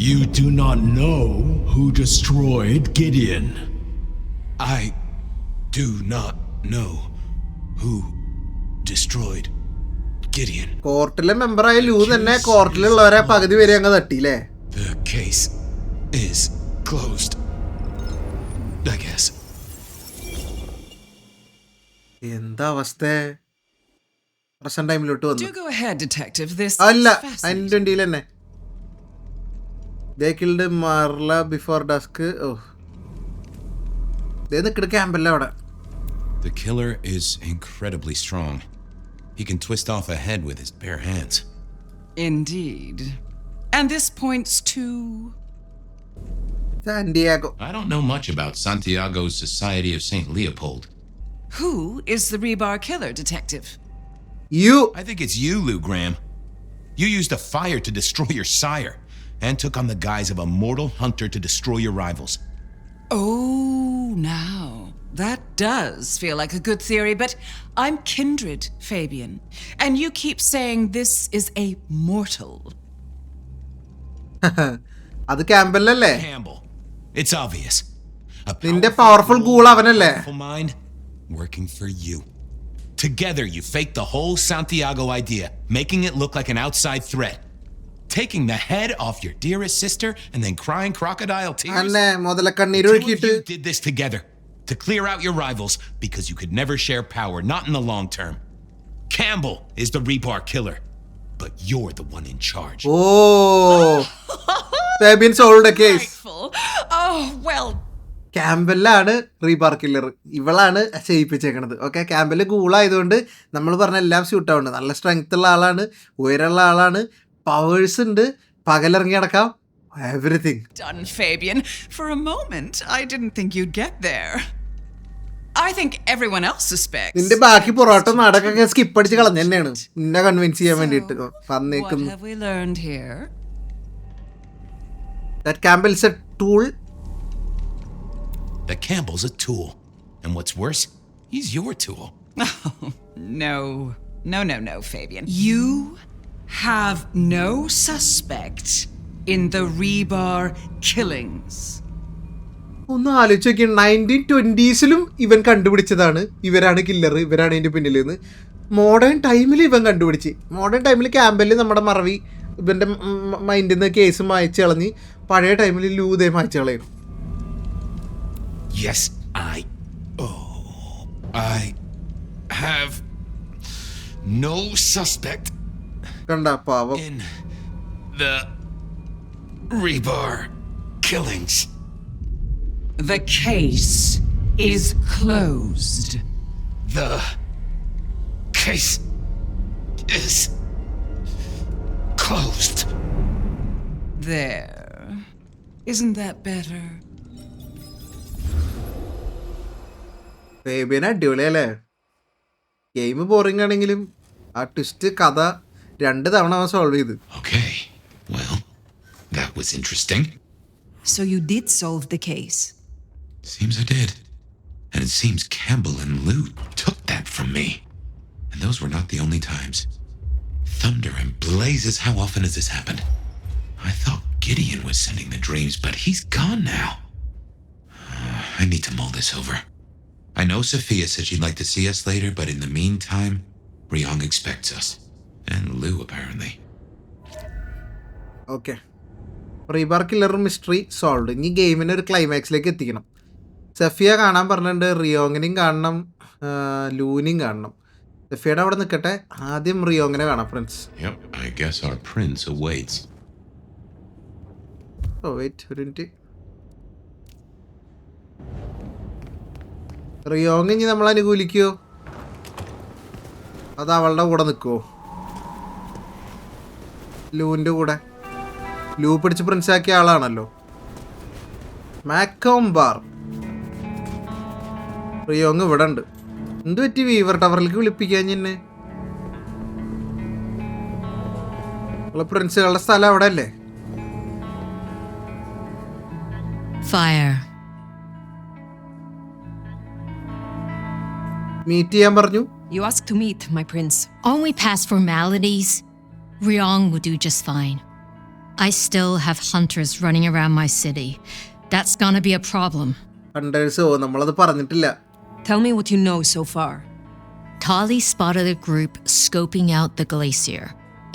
You do not know who destroyed Gideon. I do not know who destroyed Gideon. കോർട്ടിലെ മെമ്പറായ ലൂ തന്നെ കോർട്ടിലുള്ളവരെ പകുതി വരെ അങ്ങ് തട്ടിയില്ലേ? The case is closed, I guess. എന്താ അവസ്ഥ? പ്രസന്റ് ടൈമിലോട്ട് വന്നു. Do go ahead, Detective. This അല്ല, is fascinating. 20 തന്നെ. They killed Marla before dusk. Oh. They നിൽക്കണ ക്യാമ്പല്ല അവിടെ. The killer is incredibly strong. He can twist off a head with his bare hands. Indeed. And this points to... Santiago. I don't know much about Santiago's Society of St. Leopold. Who is the rebar killer, Detective? You. I think it's you, Lou Graham. You used a fire to destroy your sire and took on the guise of a mortal hunter to destroy your rivals. Oh, now. That does feel like a good theory, but I'm kindred, Fabian. And you keep saying this is a mortal. അത് ക്യാമ്പല്ലല്ലേ? Campbell. It's obvious. A നിന്റെ powerful ഗൂൾ അവനല്ലേ? powerful mind working for you. Together you faked the whole Santiago idea, making it look like an outside threat. Taking the head off your dearest sister and then crying crocodile tears. അല്ലേ മുതലക്കണ്ണീര് The two of ഒഴുക്കിയിട്ട്. you did this together to clear out your rivals because you could never share power, not in the long term. Campbell is the rebar killer, but you're the one in charge. Oh. Fabian solved a case. Frightful. Oh, well. ക്യാമ്പല്ലാണ് rebar killer. ഇവളാണ് ചെയ്യിപ്പിച്ചേക്കണത്. Okay, Campbell കൂളായതുകൊണ്ട് നമ്മൾ പറഞ്ഞ എല്ലാം suit ആവുന്നുണ്ട്. നല്ല strength ഉള്ള ആളാണ്, ഉയരമുള്ള ആളാണ്, പവേഴ്സ് ഉണ്ട്, പകലിറങ്ങി നടക്കാം, everything. Done, Fabian. For a moment, I didn't think you'd get there. I think everyone else suspects. നിന്റെ ബാക്കി പൊറോട്ട നാടകമൊക്കെ സ്കിപ്പ് അടിച്ച് കളഞ്ഞ തന്നെയാണ് നിന്നെ കൺവിൻസ് ചെയ്യാൻ വേണ്ടിയിട്ട് So, what വന്നേക്കുന്നു. have we learned here? That Campbell's a tool. That Campbell's a tool. And what's worse, he's your tool. No. No, Fabian. You have no suspect in the rebar killings. ഒന്ന് ആലോചിച്ച് നോക്കി, 1920s ഇവൻ കണ്ടുപിടിച്ചതാണ് ഇവരാണ് killer, ഇവരാണ് ഇതിൻ്റെ പിന്നിൽ നിന്ന്. Modern ടൈമിൽ ഇവൻ കണ്ടുപിടിച്ച്. മോഡേൺ ടൈമിൽ ക്യാമ്പല് നമ്മുടെ മറവി ഇവൻ്റെ മൈൻഡിൽ നിന്ന് കേസ് മായച്ച് കളഞ്ഞ് പഴയ ടൈമിൽ ലൂതേ മായച്ച് കളയും. Yes, I have no suspect കണ്ട പാവം. in the rebar killings. The case is closed. The case is closed. There. Isn't that better? Fabian അടിപൊളിയല്ലേ? ഗെയിം ബോറിംഗ് ആണെങ്കിലും ആ ട്വിസ്റ്റ് കഥ 2 തവണ അവൻ സോൾവ് ചെയ്ത്. Okay, well, that was interesting. So you did solve the case? Seems I did. And it seems Campbell and Lou took that from me. And those were not the only times. Thunder and blazes, how often has this happened? I thought Gideon was sending the dreams, but he's gone now. I need to mull this over. I know Sophia said she'd like to see us later, but in the meantime, Ryong expects us. And Lou, apparently. Okay, rebar killer mystery solve. ഇനി ഗെയിമിന് ഒരു ക്ലൈമാക്സിലേക്ക് എത്തിക്കണം. സഫിയ കാണാൻ പറഞ്ഞിട്ടുണ്ട്, റിയോങ്ങിനെയും കാണണം, ലൂനെയും കാണണം. സഫിയുടെ അവിടെ നിൽക്കട്ടെ, ആദ്യം റിയോങ്ങിനെ കാണാം friends. Yep, I guess our prince awaits. Oh wait ഒരു മിനിറ്റ്. റിയോങ് ഇനി നമ്മൾ അനുകൂലിക്കുമോ അത് അവളുടെ കൂടെ നിൽക്കുമോ? ലൂവിൻ്റെ കൂടെ. ലൂ പിടിച്ച് പ്രിൻസാക്കിയ ആളാണല്ലോ. മാക്കോംബാർ. റിയോങ് ഇവിടെ ഉണ്ട്. എന്ത് പറ്റി വീവർ ടവറിലേക്ക് വിളിപ്പിക്കാൻ എന്നെ? പ്രിൻസുകളുടെ സ്ഥലം അവിടെ അല്ലേ? Fire. മീറ്റ് ചെയ്യാൻ പറഞ്ഞു. You asked to meet, my prince. Only past formalities. Ryong would do just fine. I still have hunters running around my city. That's gonna be a problem. ഹണ്ടേഴ്സോ നമ്മളത് പറഞ്ഞിട്ടില്ല. Tell me what you know so far. Tali spotted a group scoping out the glacier.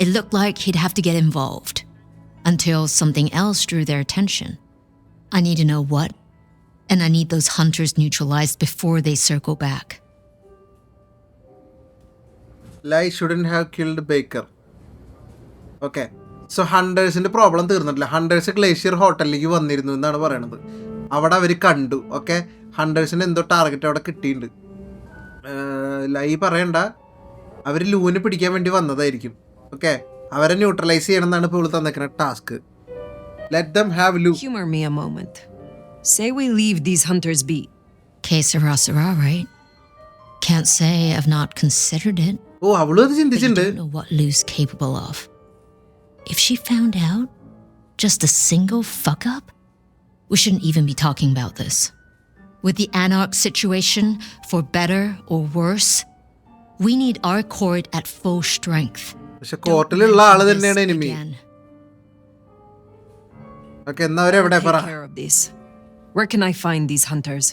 It looked like he'd have to get involved. Until something else drew their attention. I need to know what, and I need those hunters neutralized before they circle back. Lai shouldn't have killed Baker. Okay. So ഹണ്ടേഴ്സിൻ്റെ problem തീർന്നിട്ടില്ല. Hunters glacier ഹോട്ടലിലേക്ക് വന്നിരുന്നു എന്നാണ് പറയണത്. അവിടെ അവർ കണ്ടു. Okay, ഹണ്ടേഴ്സിന് എന്തോ target അവിടെ കിട്ടിയിട്ടുണ്ട്. ലൈ പറയണ്ട, അവർ ലൂവിനെ പിടിക്കാൻ വേണ്ടി വന്നതായിരിക്കും. ഓക്കെ, അവരെ ന്യൂട്രലൈസ് ചെയ്യണം എന്നാണ് ഇപ്പോൾ തന്നേക്കുന്ന task. Let them have Lou. Humor me a moment. Say we leave these hunters be. Que sera sera, right? Can't say I've not considered it. ഓ, അവളും അത് But you ചിന്തിച്ചിട്ടുണ്ട്. don't know what Lou's capable of. If she found out just a single fuck up, we shouldn't even be talking about this. With the Anarch situation, for better or worse, we need our court at full strength. പക്ഷെ കോർട്ടിലുള്ള ആള് തന്നെയാണ് enemy. Okay, എന്നാ അവരെവിടെ പറ. Take care of this. Where can I find these hunters?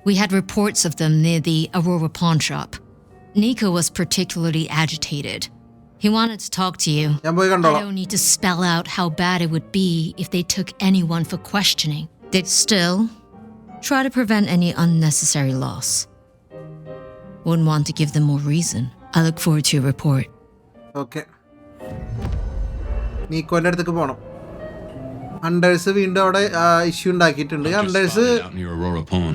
We had reports of them near the Aurora pawn shop. Nico was particularly agitated. He wanted to talk to you. ഞാൻ പോയി I കണ്ടോളാം. don't need to spell out how bad it would be if they took anyone for questioning. They'd still try to prevent any unnecessary loss. Wouldn't want to give them more reason. I look forward to your report. Okay, നീക്കോന്റെ അടുത്തേക്ക് പോണം. Hunters വീണ്ടും അവിടെ issue ഉണ്ടാക്കിയിട്ടുണ്ട്. Hunters Out near Aurora Pawn.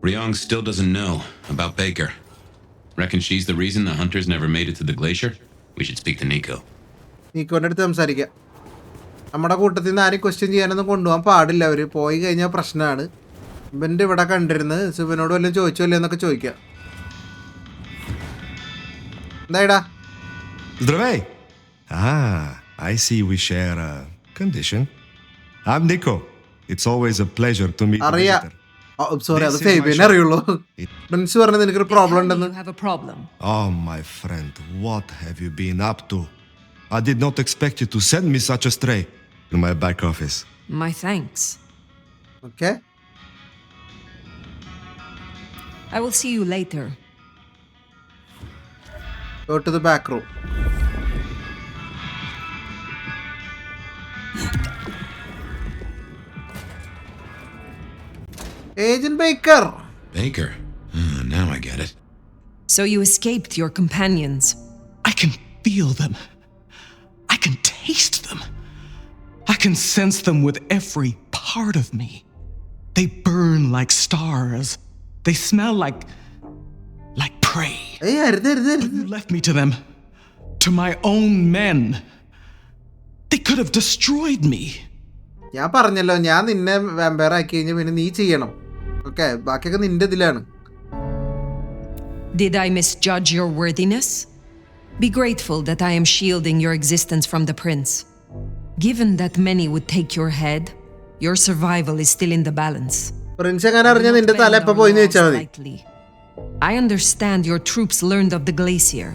Ryong still doesn't know about Baker. Reckon she's the reason the hunters never made it to the glacier? We should speak to Nico. നീക്കോന്റെ അടുത്ത് സംസാരിക്കാം. നമ്മുടെ കൂട്ടത്തിൽ നിന്ന് ആരും ക്വസ്റ്റ്യൻ ചെയ്യാനൊന്നും കൊണ്ടുപോകാൻ പാടില്ല. അവർ പോയി കഴിഞ്ഞാൽ പ്രശ്നമാണ്. ഇവൻ്റെ ഇവിടെ കണ്ടിരുന്നത് ശിവനോട് വല്ലതും ചോദിച്ചോ എന്നൊക്കെ ചോദിക്കാം. എന്തായിടാ? Zdravej! I see we share a condition. I'm Nico. It's always a pleasure to meet you. അറിയാം. സോറി, അത് ഫേബിയനെ അറിയുള്ളൂ. പ്രിൻസ് പറഞ്ഞത് എനിക്കൊരു പ്രോബ്ലം ഉണ്ടെന്ന്. You have a problem. Oh, my friend, what have you been up to? I did not expect you to send me such a stray in my back office. My thanks. Okay, I will see you later. go to the back room. Agent Baker. Baker? Now I get it. So you escaped your companions. I can feel them. I can taste them. I can sense them with every part of me. They burn like stars. They smell like prey. But you left me to them. To my own men. They could have destroyed me. ഞാൻ പറഞ്ഞല്ലോ, ഞാൻ നിന്നെ vampire ആക്കി കഴിഞ്ഞാൽ പിന്നെ നീ ചെയ്യണം. Okay, ബാക്കിയൊക്കെ നിന്റെ ഇതിലാണ്. Did I misjudge your worthiness? Be grateful that I am shielding your existence from the prince. Given that many would take your head, your survival is still in the balance. Prince എങ്ങനെ അറിഞ്ഞാൽ നിന്റെ തല എപ്പോ പോയിന്ന് വെച്ചാൽ മതി. I understand your troops learned of the Glacier.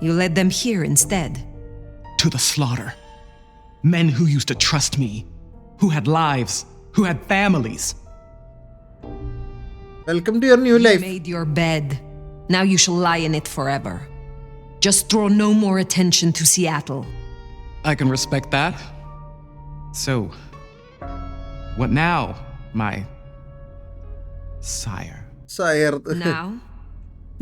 You led them here instead. To the slaughter. Men who used to trust me, who had lives, who had families. Welcome to your new life. You made your bed. Now you shall lie in it forever. Just draw no more attention to Seattle. I can respect that. So, what now, my sire? Now,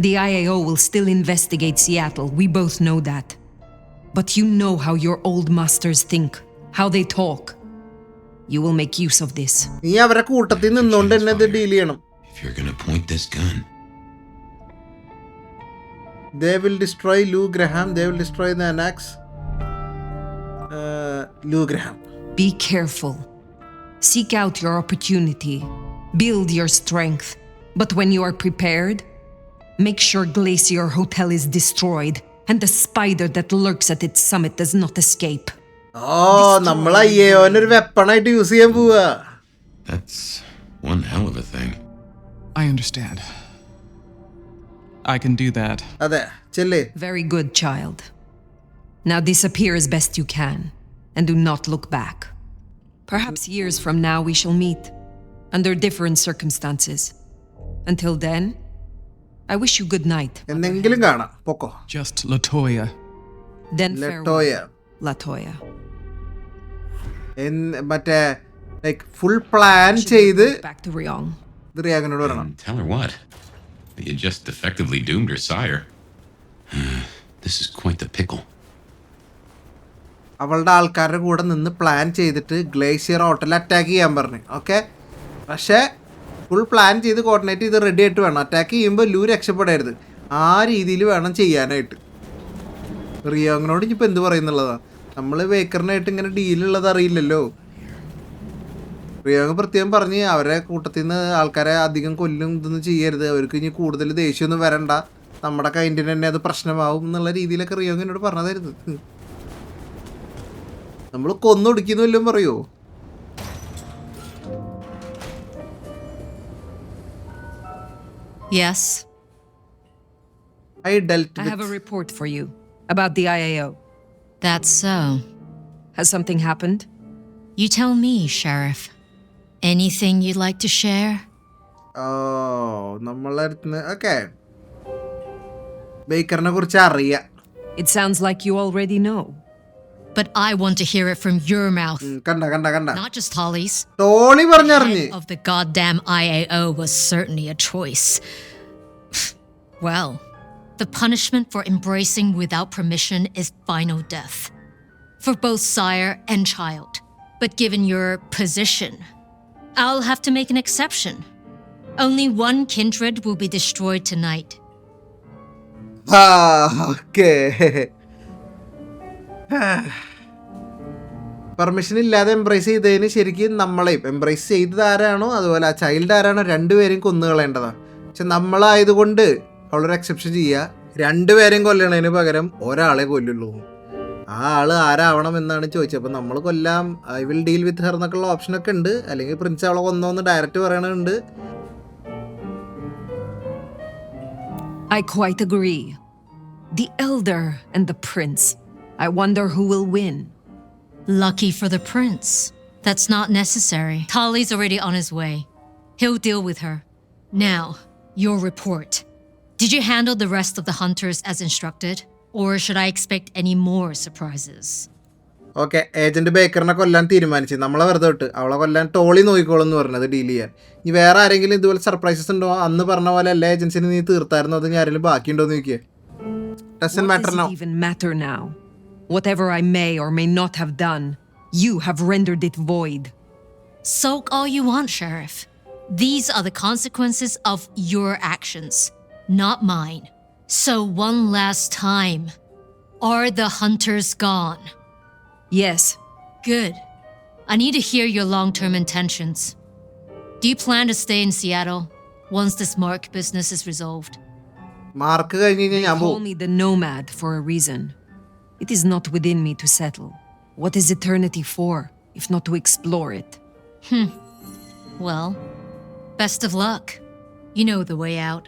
the IAO will still investigate Seattle. We both know that. But you know how your old masters think, how they talk. You will make use of this. നീ അവരെ കൂട്ടത്തിൽ നിന്നുകൊണ്ട് തന്നെ ഇത് deal ചെയ്യണം. If you're gonna point this gun. They will destroy Lou Graham. They will destroy the annex. Lou Graham. Be careful. Seek out your opportunity. Build your strength. But when you are prepared, make sure Glacier Hotel is destroyed and the spider that lurks at its summit does not escape. Oh, നമ്മളെ അയ്യോനൊരു വെപ്പണായിട്ട് use ചെയ്യാൻ പോവാ. That's one hell of a thing. I understand. I can do that. അതെ, ചെല്ലേ. Very good, child. Now disappear as best you can, and do not look back. Perhaps years from now we shall meet, under different circumstances. Until then, I wish you good night. എന്തെങ്കിലും കാണാം, പൊക്കോ. Just Latoya. Then Latoya. Latoya. മറ്റേ like full plan ചെയ്ത് back to Ryong. ഇത് റിയാഗിനോട് പറയണം. Tell her what? You just effectively doomed her sire. This is quite the pickle. അവളുടെ ആൾക്കാരുടെ കൂടെ നിന്ന് പ്ലാൻ ചെയ്തിട്ട് ഗ്ലേഷ്യർ ഹോട്ടൽ അറ്റാക്ക് ചെയ്യാൻ പറഞ്ഞു. ഓക്കെ, പക്ഷേ ഫുൾ പ്ലാൻ ചെയ്ത് കോർഡിനേറ്റ് ചെയ്ത് റെഡി ആയിട്ട് വേണം. അറ്റാക്ക് ചെയ്യുമ്പോൾ ലൂ രക്ഷപ്പെടരുത്. ആ രീതിയിൽ വേണം ചെയ്യാനായിട്ട്. റിയോങ്ങിനോട് ഇനിയിപ്പോൾ എന്ത് പറയുന്നുള്ളതാണ്? നമ്മൾ വേക്കറിനായിട്ട് ഇങ്ങനെ ഡീലുള്ളത് അറിയില്ലല്ലോ. റിയോങ് പ്രത്യേകം പറഞ്ഞ് അവരെ കൂട്ടത്തിൽ നിന്ന് ആൾക്കാരെ അധികം കൊല്ലും ഇതൊന്നും ചെയ്യരുത്, അവർക്ക് ഇനി കൂടുതൽ ദേഷ്യമൊന്നും വരണ്ട, നമ്മുടെ കൈൻഡിന് തന്നെ അത് പ്രശ്നമാവും എന്നുള്ള രീതിയിലൊക്കെ റിയോങ് എന്നോട് പറഞ്ഞതായിരുന്നു. നമ്മൾ കൊന്നൊടുക്കിന്ന് വല്ലതും പറയുമോ? Yes. I have a report for you about the IAO. That's so. Has something happened? You tell me, Sheriff. Anything you'd like to share? Oh, നമ്മളടുത്ത് ഓക്കെ. ബേക്കറിനെ കുറിച്ച് അറിയാം. It sounds like you already know. But I want to hear it from your mouth. കണ്ട. Not just Holly's. Tony പറഞ്ഞറിഞ്ഞ്. Of the goddamn IAO was certainly a choice. Well, the punishment for embracing without permission is final death. For both sire and child. But given your position, I'll have to make an exception. Only one kindred will be destroyed tonight. Okay. Permission ഇല്ലാതെ embrace ചെയ്തതിന് ശരിക്കും നമ്മളെയും embrace ചെയ്തത് ആരാണോ അതുപോലെ ആ child ആരാണോ രണ്ടുപേരെയും കൊന്നുകളയേണ്ടതാണ്. പക്ഷെ നമ്മളായതുകൊണ്ട് അവളൊരു എക്സെപ്ഷൻ ചെയ്യുക, രണ്ടുപേരെയും കൊല്ലണതിന് പകരം ഒരാളെ കൊല്ലുള്ളൂ. ആ ആള് ആരാവണം എന്നാണ് ചോദിച്ചത്. അപ്പം നമ്മൾ കൊല്ലാം, I will deal with her എന്നൊക്കെയുള്ള ഓപ്ഷനൊക്കെ ഉണ്ട്. അല്ലെങ്കിൽ പ്രിൻസ് അവളെ കൊന്നോന്ന് ഡയറക്റ്റ് പറയണുണ്ട്. I quite agree. The elder and the prince. I wonder who will win. Lucky for the prince. That's not necessary. Tali's already on his way. He'll deal with her. Now, your report. Did you handle the rest of the hunters as instructed? Or should I expect any more surprises? Okay, agent ബേക്കറിനെ കൊല്ലാൻ തീരുമാനിച്ചു. നമ്മളെ വെറുതെ വിട്ട് അവളെ കൊല്ലാൻ ടോളി നോക്കിക്കോളും എന്ന് പറഞ്ഞത് ഡീൽ ചെയ്യാൻ. ഇനി വേറെ ആരെങ്കിലും ഇതുപോലെ സർപ്രൈസസ് ഉണ്ടോ? അന്ന് പറഞ്ഞ പോലെ എല്ലാ ഏജൻസിനും നീ തീർത്തായിരുന്നു, അത് ആരെങ്കിലും ബാക്കിയുണ്ടോ എന്ന് ചോദിക്കുക. Doesn't matter now. What does it even matter now? Whatever I may or may not have done, you have rendered it void. Soak all you want, Sheriff. These are the consequences of your actions, not mine. So one last time. Are the hunters gone? Yes. Good. I need to hear your long-term intentions. Do you plan to stay in Seattle once this Mark business is resolved? Mark കഴിഞ്ഞ് They ഞാൻ call പോകും. me the nomad for a reason. It is not within me to settle. What is eternity for, if not to explore it? Well, best of luck. You know the way out.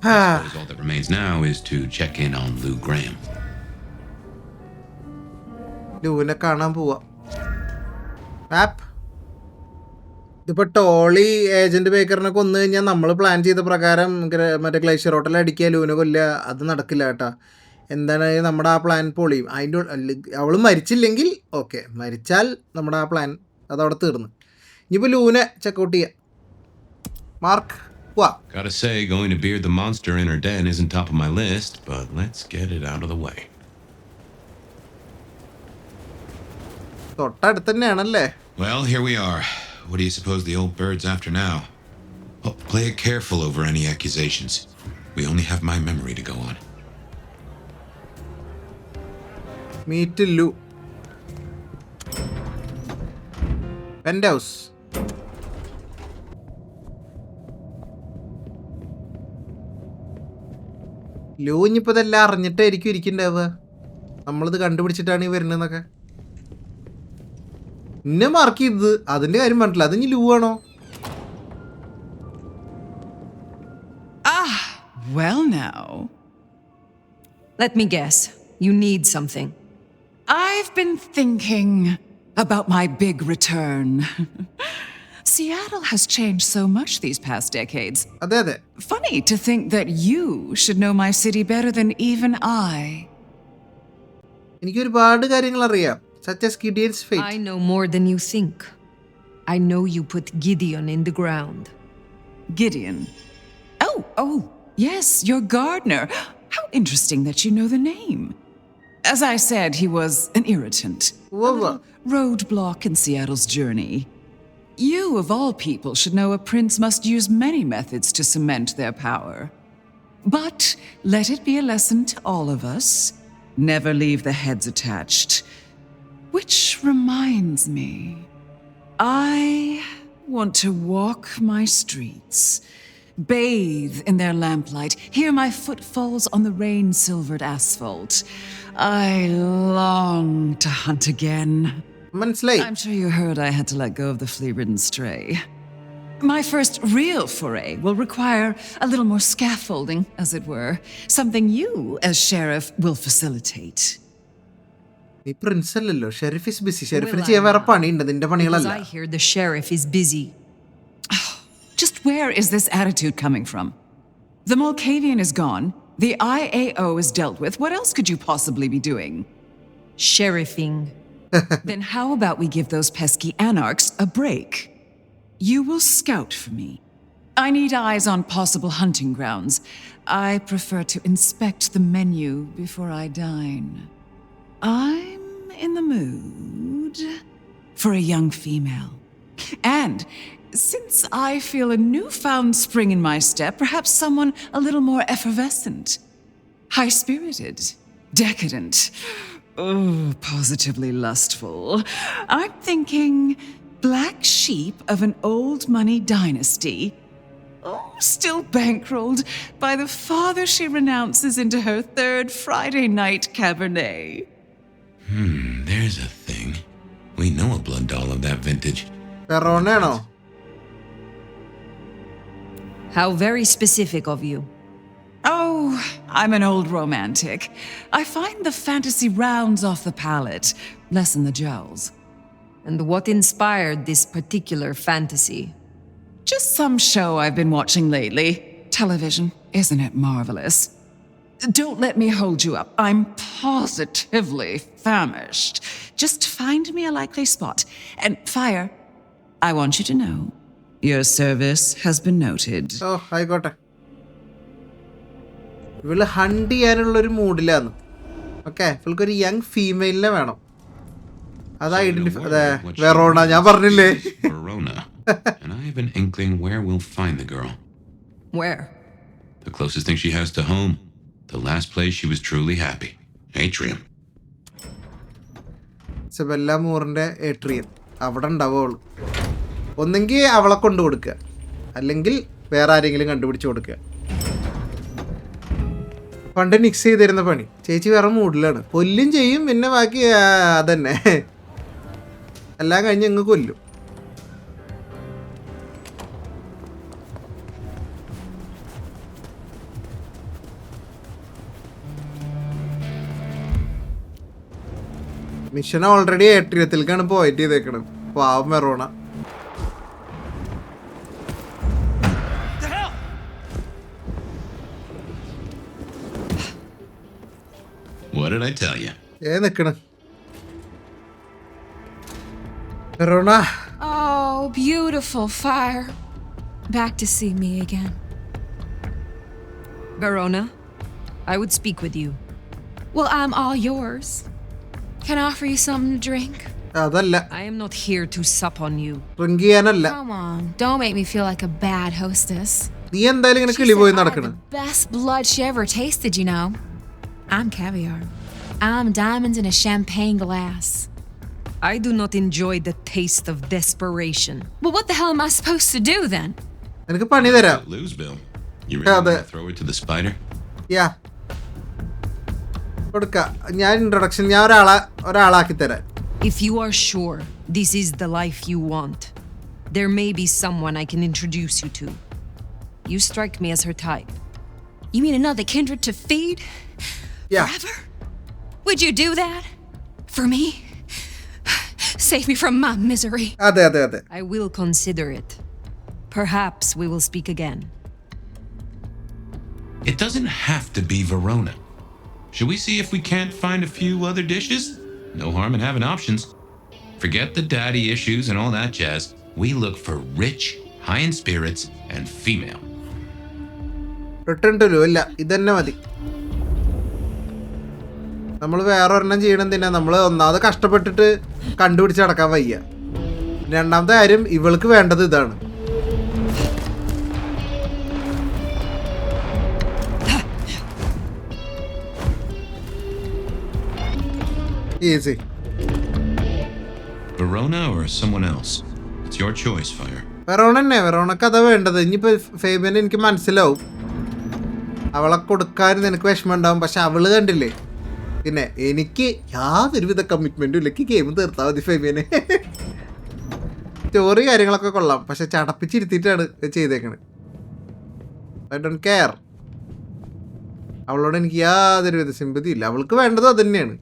I suppose all that remains now is to check in on Lou Graham. ലൂവിനെ കാണാൻ പോവാ. App ഇതിപ്പോ Toli agent ബേക്കറിനെ കൊന്നു കഴിഞ്ഞാൽ നമ്മൾ plan ചെയ്ത പ്രകാരം മറ്റേ glacier ഹോട്ടലിൽ അടിക്കുക ലൂവിനെ കൊല്ലുക അത് നടക്കില്ല കേട്ടാ. എന്താണ് നമ്മുടെ ആ പ്ലാൻ പൊളിയും. അതിൻ്റെ അവൾ മരിച്ചില്ലെങ്കിൽ ഓക്കെ, മരിച്ചാൽ നമ്മുടെ ആ പ്ലാൻ അതവിടെ തീർന്നു. ഇനിയിപ്പോൾ ലൂവിനെ ചെക്കൗട്ട് ചെയ്യാം. മാർക്ക് പോവാ. Gotta say, going to beard the monster in her den isn't top of my list, but let's get it out of the way. തൊട്ടടുത്ത് തന്നെയാണല്ലേ. Well, here we are. What do you suppose the old bird's after now? Oh, play it careful over any accusations. We only have my memory to go on. Meet Lou. Penthouse. Lou ഇനിയിപ്പോൾ ഇതെല്ലാം അറിഞ്ഞിട്ടായിരിക്കും ഇരിക്കണ്ടാവുക. നമ്മളിത് കണ്ടുപിടിച്ചിട്ടാണ് ഈ വരുന്നതെന്നൊക്കെ. ഇന്നെ mark ചെയ്തത് അതിന്റെ കാര്യം പറഞ്ഞില്ല. അത് ഇനി ലൂ ആണോ? Well now. Let me guess. You need something. I've been thinking about my big return. Seattle has changed so much these past decades. അതെ അതെ. Funny to think that you should know my city better than even I. എനിക്ക് ഒരുപാട് കാര്യങ്ങൾ അറിയാം. Such as Gideon's fate. I know more than you think. I know you put Gideon in the ground. Gideon. Oh, yes, your gardener. How interesting that you know the name. As I said, he was an irritant. Whoa. A little roadblock in Seattle's journey. You, of all people, should know a prince must use many methods to cement their power. But let it be a lesson to all of us. Never leave the heads attached. Which reminds me, I want to walk my streets, bathe in their lamplight, hear my footfalls on the rain-silvered asphalt. I long to hunt again. I'm sure you heard I had to let go of the flea-ridden stray. My first real foray will require a little more scaffolding, as it were, something you, as sheriff, will facilitate. നീ Prince അല്ലല്ലോ. Sharif is BC. ഷെരീഫിന് ചെയ്യാൻ വേറെ പണിയുണ്ട്. നിന്റെ പണികളല്ല. I hear the sheriff is busy. Just where is this attitude coming from? The Mulcavian is gone. The IAO is dealt with. What else could you possibly be doing? Sheriffing. Then how about we give those pesky anarchs a break? You will scout for me. I need eyes on possible hunting grounds. I prefer to inspect the menu before I dine. I'm in the mood for a young female. And since I feel a newfound spring in my step, perhaps someone a little more effervescent, high-spirited, decadent, positively lustful. I'm thinking black sheep of an old money dynasty, still bankrolled by the father she renounces into her third Friday night Cabernet. There's a thing. We know a blood doll of that vintage. Peroneno. How very specific of you. Oh, I'm an old romantic. I find the fantasy rounds off the palate, lessen the jowls. And what inspired this particular fantasy? Just some show I've been watching lately. Television, isn't it marvelous? Don't let me hold you up. I'm positively famished. Just find me a likely spot. And Fire, I want you to know, your service has been noted. Oh, ആയിക്കോട്ടെ. ഇവള് hunt ചെയ്യാനുള്ളൊരു മൂഡിലാണ്. Okay, ഇവൾക്കൊരു young ഫീമെയിലിനെ വേണം. അത് identify Verona ഞാൻ പറഞ്ഞില്ലേ. Verona. And I have an inkling where we'll find the girl. Where? The closest thing she has to home. The last place she was truly happy. Atrium. Isabella മൂറിന്റെ atrium അവിടെ ഉണ്ടാവുള്ളൂ. ഒന്നെങ്കിൽ അവളെ കൊണ്ടു കൊടുക്കുക, അല്ലെങ്കിൽ വേറെ ആരെങ്കിലും കണ്ടുപിടിച്ച് കൊടുക്കുക. പണ്ട് മിക്സ് ചെയ്തിരുന്ന പണി. ചേച്ചി വേറെ മൂഡിലാണ്. കൊല്ലും ചെയ്യും, പിന്നെ ബാക്കി അതന്നെ എല്ലാം കഴിഞ്ഞ് അങ്ങ് കൊല്ലും. മിഷൻ ഓൾറെഡി ഏട്രിയത്തിലേക്കാണ് പോയിട്ട് ചെയ്തേക്കണത്. പാവം Verona. What did I tell you? നിക്കണ Verona. Oh, beautiful fire. Back to see me again. Verona, I would speak with you. Well, I'm all yours. Can I offer you something to drink? അതല്ല, I am not here to sup on you. Drink ചെയ്യാനല്ല. Come on, don't make me feel like a bad hostess. നീ എന്തായാലും ഇങ്ങനെ She കിളി said പോയി I had നടക്കണം. the best blood she ever tasted, you know. I'm caviar. I'm diamonds in a champagne glass. I do not enjoy the taste of desperation. Well, what the hell am I supposed to do then? എനിക്ക് പണി തരാം. Lose, Bill. You really want to throw her to the spider? യാ കൊടുക്ക. ഞാൻ introduction ഞാൻ ഒരാളാക്കി തരാം. If you are sure this is the life you want, there may be someone I can introduce you to. You strike me as her type. You mean another kindred to feed? Yeah. Forever? Would you do that? For me? Save me from my misery. അതെ. I will consider it. Perhaps we will speak again. It doesn't have to be Verona. Should we see if we can't find a few other dishes? No harm in having options. Forget the daddy issues and all that jazz. We look for rich, high in spirits, and female. Return to ഇല്ല, ഇതന്നെ മതി. നമ്മൾ വേറെ ഒരെണ്ണം ചെയ്യണം. എന്തിനാ നമ്മൾ ഒന്നാമത് കഷ്ടപ്പെട്ടിട്ട് കണ്ടുപിടിച്ച് നടക്കാൻ വയ്യ. രണ്ടാമത്തെ കാര്യം ഇവൾക്ക് വേണ്ടത് ഇതാണ്. Easy. Verona or someone else? It's your choice, Fire. Verona തന്നെ. വെറോണക്ക് അതാ വേണ്ടത്. ഇനിയിപ്പോൾ ഫേബിയനെ എനിക്ക് മനസ്സിലാവും. അവളെ കൊടുക്കാൻ നിനക്ക് വിഷമം ഉണ്ടാവും. പക്ഷെ അവള് കണ്ടില്ലേ, പിന്നെ എനിക്ക് യാതൊരുവിധ കമ്മിറ്റ്മെൻറ്റും ഇല്ല. ഗെയിം തീർത്താൽ മതി ഫേബിയനെ. സ്റ്റോറി കാര്യങ്ങളൊക്കെ കൊള്ളാം, പക്ഷെ ചടപ്പിച്ചിരുത്തിയിട്ടാണ് ചെയ്തേക്കണത്. I don't care. അവളോട് എനിക്ക് യാതൊരുവിധ സിമ്പതി ഇല്ല. അവൾക്ക് വേണ്ടത് അത് തന്നെയാണ്.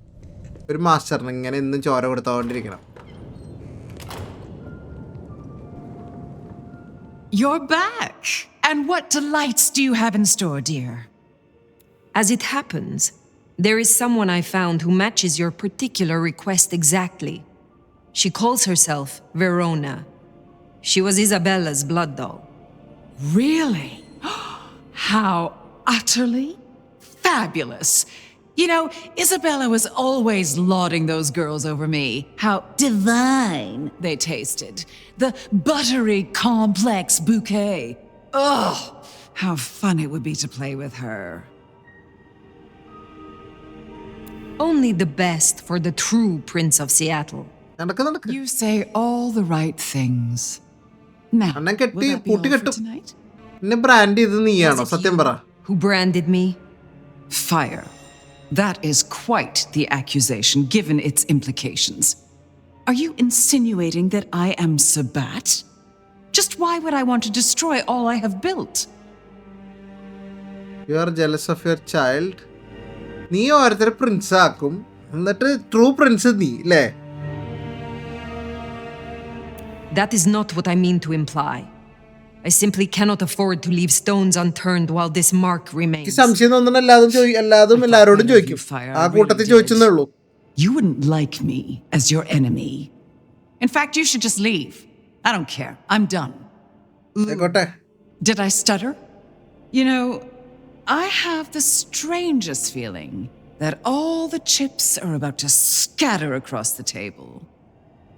ഒരു മാസ്റ്ററിന് ഇങ്ങനെ എന്നും ചോര കൊടുത്തോണ്ടിരിക്കണം. You're back! And what delights do you have in store, dear? As it happens, there is someone I found who matches your particular request exactly. She calls herself Verona. She was Isabella's blood doll. Really? How utterly fabulous! You know, Isabella was always lauding those girls over me. How divine they tasted. The buttery, complex bouquet. Ugh! How fun it would be to play with her. Only the best for the true Prince of Seattle. You say all the right things. Now, will that be all for tonight? Who branded me? Fire. That is quite the accusation, given its implications. Are you insinuating that I am Sabat? Just why would I want to destroy all I have built? You are jealous of your child. നീ ഓരോരുത്തരെ Prince ആക്കും, എന്നിട്ട് true Prince നീ അല്ലേ? That is not what I mean to imply. I simply cannot afford to leave stones unturned while this mark remains. സംശയം തോന്നുന്ന എല്ലാതും എല്ലാവരോടും ചോദിക്കും. ആ കൂട്ടത്തിൽ ചോദിച്ചെന്നേ ഉള്ളൂ. You wouldn't like me as your enemy. In fact, you should just leave. I don't care. I'm done. Did I stutter? You know, I have the strangest feeling that all the chips are about to scatter across the table.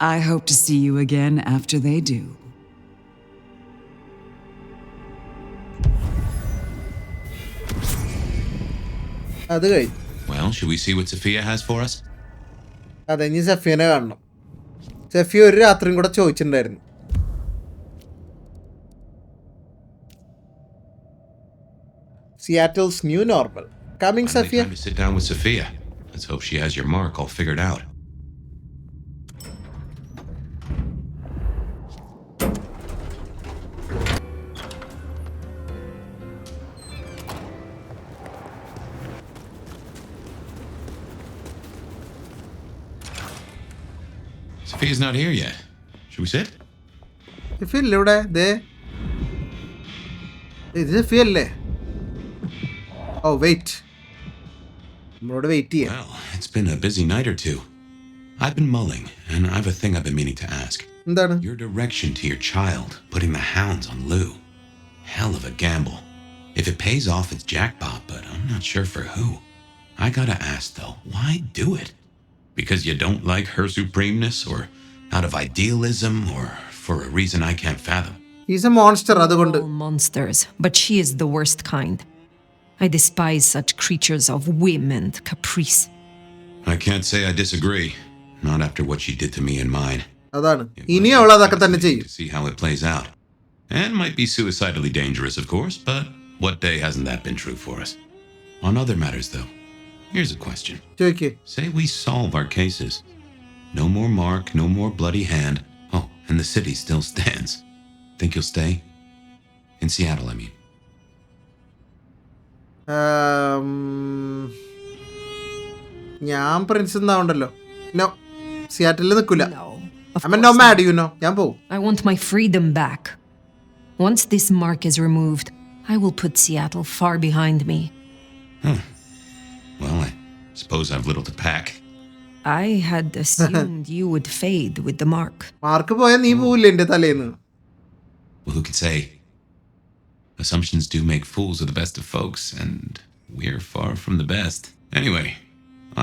I hope to see you again after they do. അത് കഴിഞ്ഞു. Well, should we see what Sophia has for us? അതെ, ഇനി സഫിയനെ കാണണം. സഫിയ ഒരു രാത്രിയും കൂടെ ചോദിച്ചിട്ടുണ്ടായിരുന്നു. Seattle's new normal. Coming, Sophia. Time to sit down with Sophia. Let's hope she has your mark all figured out. Sophia's not here yet. Should we sit? Sophia ഇല്ലേ ഇവിടെ? ദേ. ഇത് Sophia അല്ലേ? Oh, wait. നമ്മളോട് wait ചെയ്യാം. Well, it's been a busy night or two. I've been mulling, and I have a thing I've been meaning to ask. എന്താണ്? Your direction to your child, putting the hounds on Lou. Hell of a gamble. If it pays off, it's jackpot, but I'm not sure for who. I gotta ask, though, why do it? Because you don't like her supremeness, or out of idealism, or for a reason I can't fathom? He's a monster, അതുകൊണ്ട്. All monsters, but she is the worst kind. I despise such creatures of whim and caprice. I can't say I disagree. Not after what she did to me and mine. അതാണ്. ഇനി അവൾ അതൊക്കെ തന്നെ ചെയ്യും. To see how it plays out. And might be suicidally dangerous, of course, but what day hasn't that been true for us? On other matters, though, here's a question. ചോദിക്കേ. Say we solve our cases. No more mark, no more bloody hand. Oh, and the city still stands. Think you'll stay? In Seattle, I mean. ഞാൻ Prince എന്നാവുണ്ടല്ലോ. No, Seattle നിൽക്കില്ല. No mad, you know. ഞാൻ പോവും. I want my freedom back. Once this mark is removed, I will put Seattle far behind me. Well, I suppose I've little to pack. I had assumed you would fade with the mark. Mark പോയാൽ നീ പോവില്ല എൻ്റെ തലേന്ന്. Well, who can say? Assumptions do make fools of the best of folks, and we're far from the best. Anyway,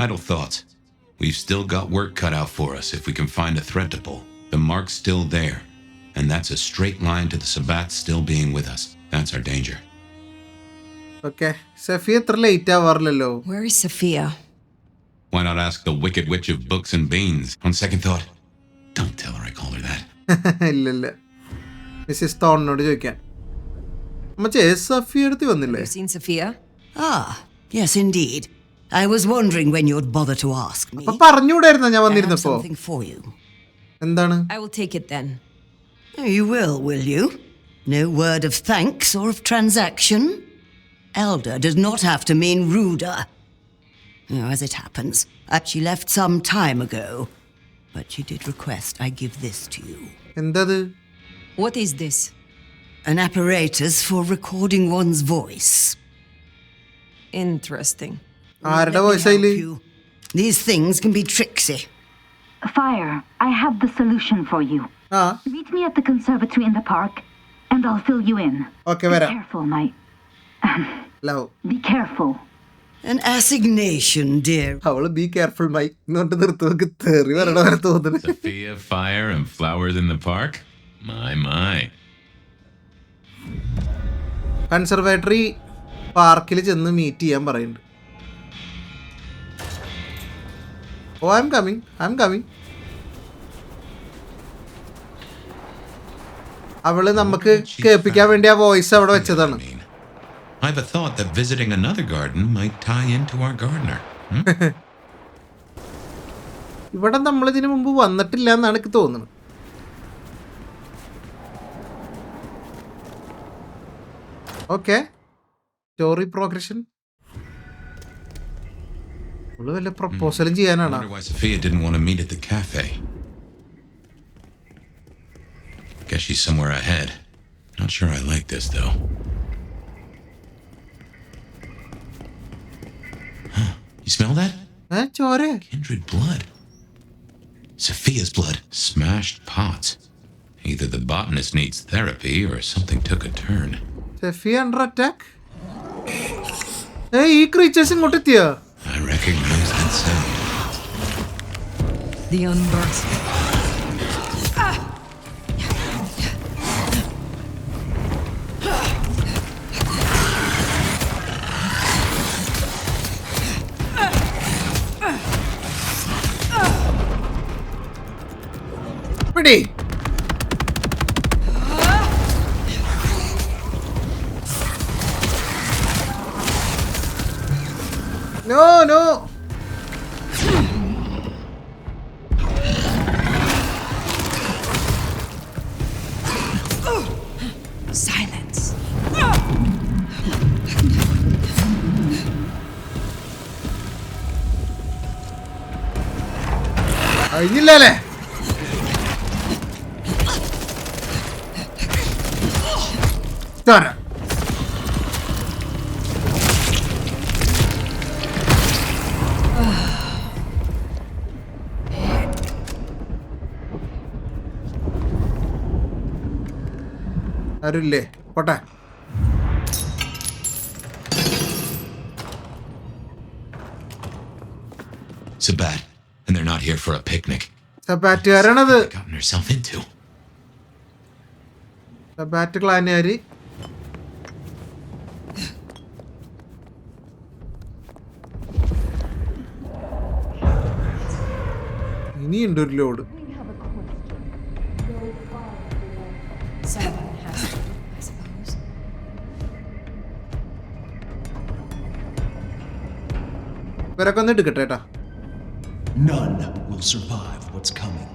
idle thoughts. We've still got work cut out for us if we can find a thread to pull. The mark's still there, and that's a straight line to the Sabbats still being with us. That's our danger. Okay. Sophia എത്ര late ആവാറില്ലല്ലോ. Where is Sophia? Why not ask the Wicked Witch of Books and Beans? On second thought, don't tell her I called her that. ഇല്ല. Mrs തോണിനോട് ചോദിക്കാൻ. അമ്മച്ചേ, സഫിയ അടുത്ത് വന്നില്ലേ? Have you seen Sophia? Ah, yes indeed. I was wondering when you'd bother to ask me. അപ്പൊ പറഞ്ഞൂടായിരുന്നോ ഞാൻ വന്നിരുന്നപ്പോ? I have something for you. എന്താണ്? I will take it then. You will you? No word of thanks or of transaction? Elder does not have to mean ruder. As it happens, she left some time ago, but she did request I give this to you. എന്തത്? What is this? An apparatus for recording one's voice. Interesting. ആരുടെ voice ആയില്? These things can be tricksy. Fire, I have the solution for you. Meet me at the conservatory in the park, and I'll fill you in. Okay, be വരാം. careful, my... Love. Be careful. An assignation, dear. അവള് be careful, Mike. എന്നിട്ട് നിർത്തുവെക്ക് തെറി വരണ വരെ തോന്നുന്നു. Sophia, fire, and flowers in the park? My. Conservatory പാർക്കിൽ ചെന്ന് meet ചെയ്യാൻ പറയുന്നുണ്ട്. Oh, I'm coming. അവള് നമുക്ക് കേൾപ്പിക്കാൻ വേണ്ടി ആ വോയിസ് അവിടെ വെച്ചതാണ്. I have a thought that visiting another garden might tie into our gardener. ഇവിടെ നമ്മൾ ഇതിനു മുമ്പ് വന്നിട്ടില്ല എന്നാണ് എനിക്ക് തോന്നുന്നത്. Okay, story progression. വല്ല പ്രപ്പോസലും ചെയ്യാനാണ്. Why Sophia didn't want to meet at the cafe. Guess she's somewhere ahead. Not sure I like this though. Huh? You smell that? ചോര. Kindred blood. Sophia's blood. Smashed pots. Either the botanist needs therapy or something took a turn. Sophia under attack. Hey, ഈ creatures ഇങ്ങോട്ട് എത്തിയോ? I recognize that sound. The unbirthed. പിടി. No, no. Silence. കഴിഞ്ഞില്ലല്ലേ? തരാം. ആരുമില്ലേ? പോട്ടെ. Sabat, and they're not here for a picnic. സബാറ്റുകാരാണത്. Gotten herself into. സബാറ്റ് ക്ലാനുകാര്. ഇനിയുണ്ട് ഒരു load. ഇവരൊക്കെ ഒന്ന് എടുക്കട്ടെ ഏട്ടാ. None will survive what's coming.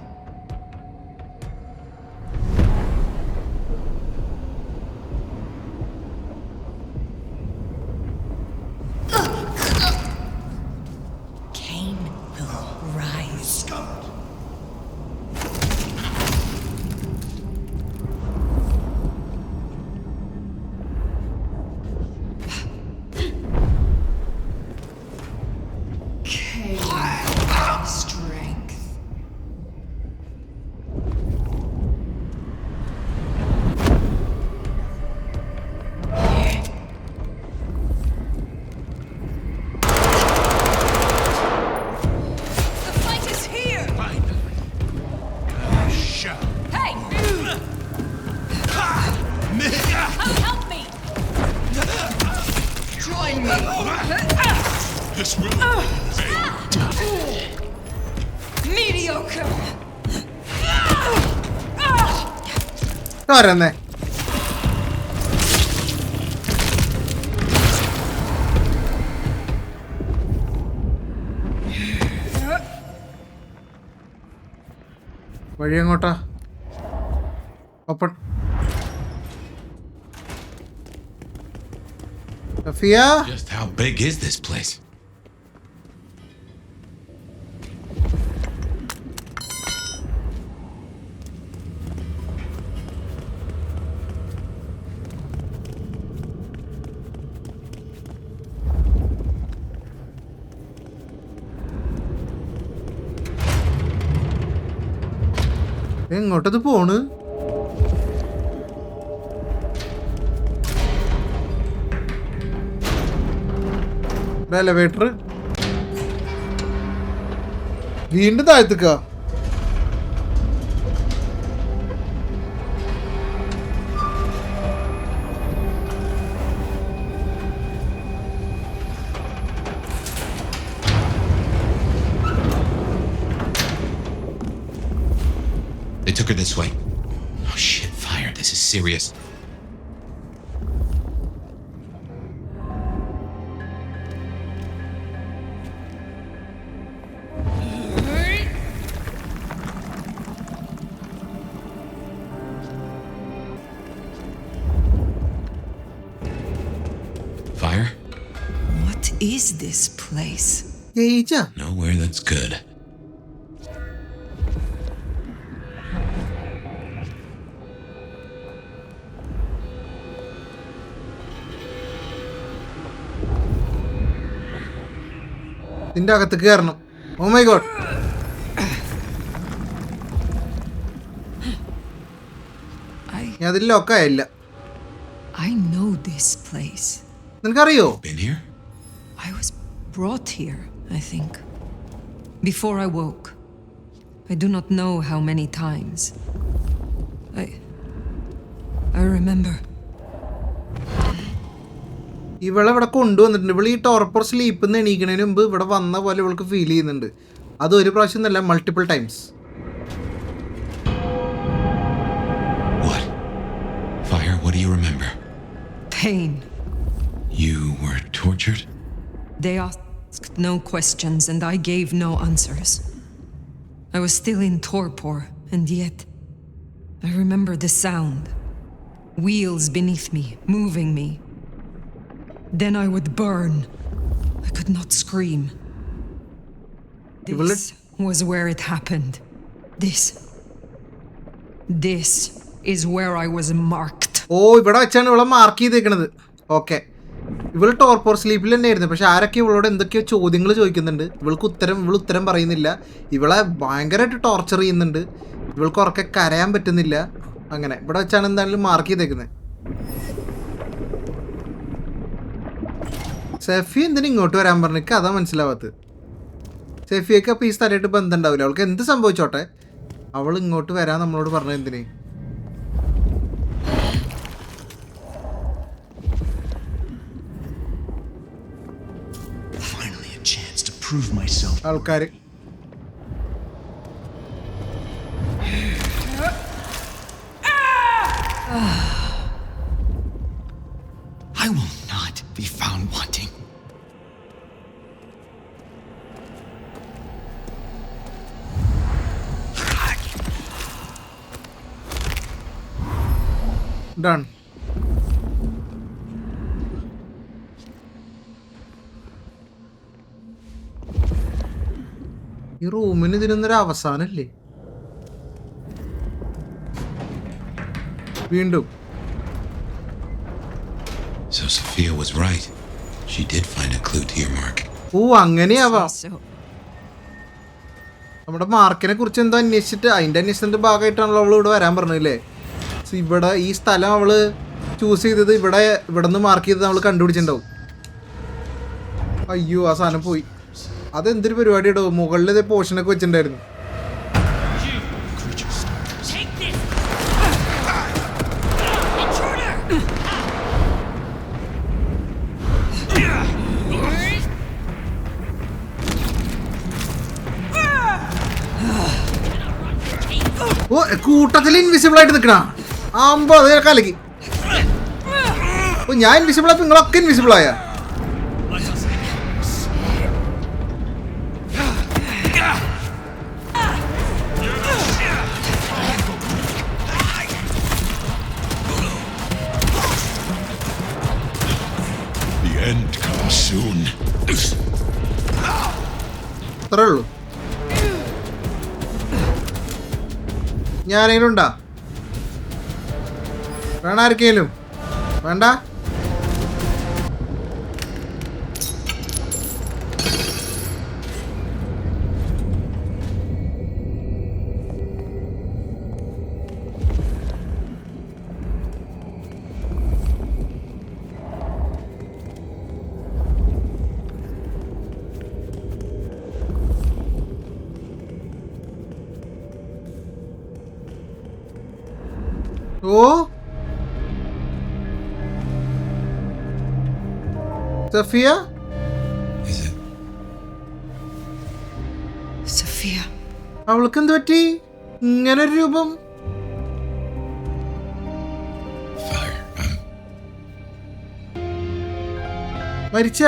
Cain will rise. Strength. The fight is here. Hey! Help me! Join me. This will Mediocre. ആരെന്നേ? വഴി എങ്ങോട്ടാ? Open. Safiya, Just how big is this place? എങ്ങോട്ടത് പോണ്? Elevator വീണ്ടും താഴ്ത്തുക. They took her this way. Oh shit, fire. This is serious. Fire? What is this place? Nowhere that's good. ഇതിന്റെ അകത്ത് കയറണം. Oh my god. ഞാൻ അതിൽ ലോക്കായില്ല. I know this place. നിനക്കറിയോ? Been here? I was brought here, I think. Before I woke. I do not know how many times. I remember. ഇവളെ ഇവിടെ കൊണ്ടുവന്നിട്ടുണ്ട്. ഇവൾ ഈ ടോർപ്പർ സ്ലീപ്പിൽ നിന്ന് എണീക്കുന്നതിന് മുമ്പ് ഇവിടെ വന്ന പോലെ ഇവൾക്ക് ഫീൽ ചെയ്യുന്നുണ്ട്. അത് ഒരു പ്രാവശ്യം എന്നല്ല, multiple times. pain. You were tortured? They asked no questions, and I gave no answers. I was still in torpor, and yet I remember the sound. Wheels beneath me, moving me. Then I would burn. I could not scream. This was where it happened. This is where I was marked. Oh, ഇവിടെ വെച്ചാണ് ഇവളെ mark ചെയ്തേക്കണത്. Okay, ഇവൾ ടോർപോർ സ്ലീപ്പിൽ തന്നെയായിരുന്നു. പക്ഷെ ആരൊക്കെ ഇവളോട് എന്തൊക്കെയോ ചോദ്യങ്ങൾ ചോദിക്കുന്നുണ്ട്. ഇവൾ ഉത്തരം പറയുന്നില്ല. ഇവളെ ഭയങ്കരമായിട്ട് ടോർച്ചർ ചെയ്യുന്നുണ്ട്. ഇവൾക്ക് ഉറക്കെ കരയാൻ പറ്റുന്നില്ല. അങ്ങനെ ഇവിടെ വെച്ചാണ് എന്തായാലും മാർക്ക് ചെയ്തേക്കുന്നത്. സെഫി എന്തിനാ ഇങ്ങോട്ട് വരാൻ പറഞ്ഞു? എനിക്ക് അതാ മനസ്സിലാവാത്തത്. സെഫിയൊക്കെ അപ്പോൾ ഈ സ്ഥലമായിട്ട് ബന്ധം ഉണ്ടാവില്ല. അവൾക്ക് എന്ത് സംഭവിച്ചോട്ടെ, അവൾ ഇങ്ങോട്ട് വരാൻ നമ്മളോട് പറഞ്ഞത് എന്തിനേ? ആൾക്കാർ I will not be found wanting. Done. ഈ റൂമിന് ഇതിനൊന്നൊരു അവസാനല്ലേ? വീണ്ടും. So Sophia was right. She did find a clue to your mark. ഓ, അങ്ങനെയാവാം. നമ്മുടെ മാർക്കിനെ കുറിച്ച് എന്തോ അന്വേഷിച്ചിട്ട് അതിൻ്റെ അന്വേഷണത്തിൻ്റെ ഭാഗമായിട്ടാണല്ലോ അവൾ ഇവിടെ വരാൻ പറഞ്ഞില്ലേ? ഇവിടെ ഈ സ്ഥലം അവൾ ചൂസ് ചെയ്തത് ഇവിടെ നിന്ന് മാർക്ക് ചെയ്തത് അവൾ കണ്ടുപിടിച്ചിട്ടുണ്ടാവും. അയ്യോ, ആ സാധനം പോയി. അതെന്തൊരു പരിപാടി ഇടും. മുകളിൽ ഇതേ പോർഷനൊക്കെ വെച്ചിട്ടുണ്ടായിരുന്നു. ഓ, കൂട്ടത്തിൽ ഇൻവിസിബിൾ ആയിട്ട് നിൽക്കണ ആകുമ്പോ അത് കലക്കി. ഓ, ഞാൻ ഇൻവിസിബിൾ ആയപ്പോ നിങ്ങളൊക്കെ ഇൻവിസിബിൾ ആയ. അത്രേ ഉള്ളൂ. ഞാനെങ്കിലും ഉണ്ടാ? വേണ ആർക്കെങ്കിലും? വേണ്ട. ഓ, സഫിയ? സഫിയ, അവൾക്ക് എന്ത് പറ്റി? ഇങ്ങനൊരു രൂപം? മരിച്ച?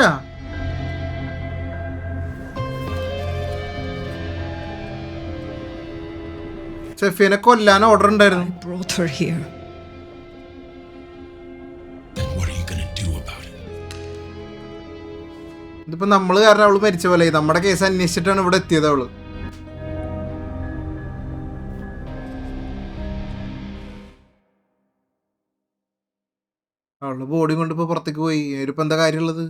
സഫിയനെ കൊല്ലാൻ ഓർഡർ ഉണ്ടായിരുന്നു. ഇതിപ്പോ നമ്മള് കാരണം അവള് മരിച്ച പോലെ. നമ്മുടെ കേസ് അന്വേഷിച്ചിട്ടാണ് ഇവിടെ എത്തിയത് അവള്. അവളുടെ ബോഡി കൊണ്ട് ഇപ്പൊ പുറത്തേക്ക് പോയി. ഇപ്പൊ എന്താ കാര്യമുള്ളത്?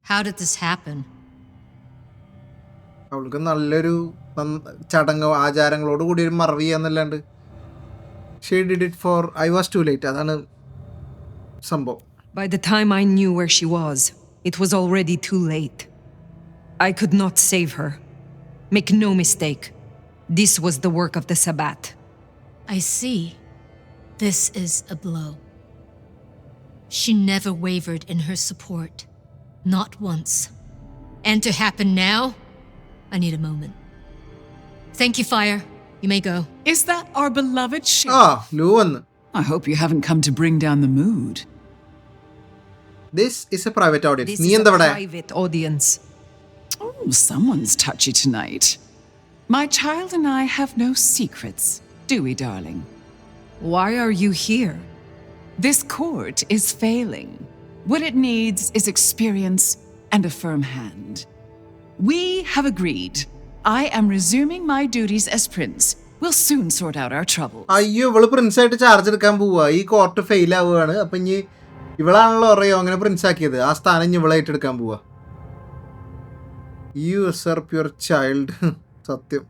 How did this happen? അവൾക്ക് നല്ലൊരു ചടങ്ങ് ആചാരങ്ങളോട് കൂടി ഒരു മറവ് ചെയ്യാന്നല്ലാണ്ട് she did it for I was too late. അതാണ് സംഭവം. By the time I knew where she was, it was already too late. I could not save her. Make no mistake. This was the work of the Sabbat. I see. This is a blow. She never wavered in her support. Not once. And to happen now? I need a moment. Thank you, Fire. You may go. Is that our beloved ship? Lou വന്ന്. I hope you haven't come to bring down the mood. This is a private audience. This നീ is എന്താ a ഇവിടെ? private audience. Oh, someone's touchy tonight. My child and I have no secrets, do we, darling? Why are you here? This court is failing. What it needs is experience and a firm hand. We have agreed. I am resuming my duties as prince. We'll soon sort out our troubles. അയ്യോ ഇവള് Prince ആയിട്ട് charge എടുക്കാൻ പോവാ. ഈ court fail ആവുകയാണ്. അപ്പൊ ഇനി ഇവളാണല്ലോ അറിയോ അങ്ങനെ പ്രിൻസ് ആക്കിയത്. ആ സ്ഥാനം ഇനി ഇവളെ ഏറ്റെടുക്കാൻ പോവാ. You usurp your child. സത്യം.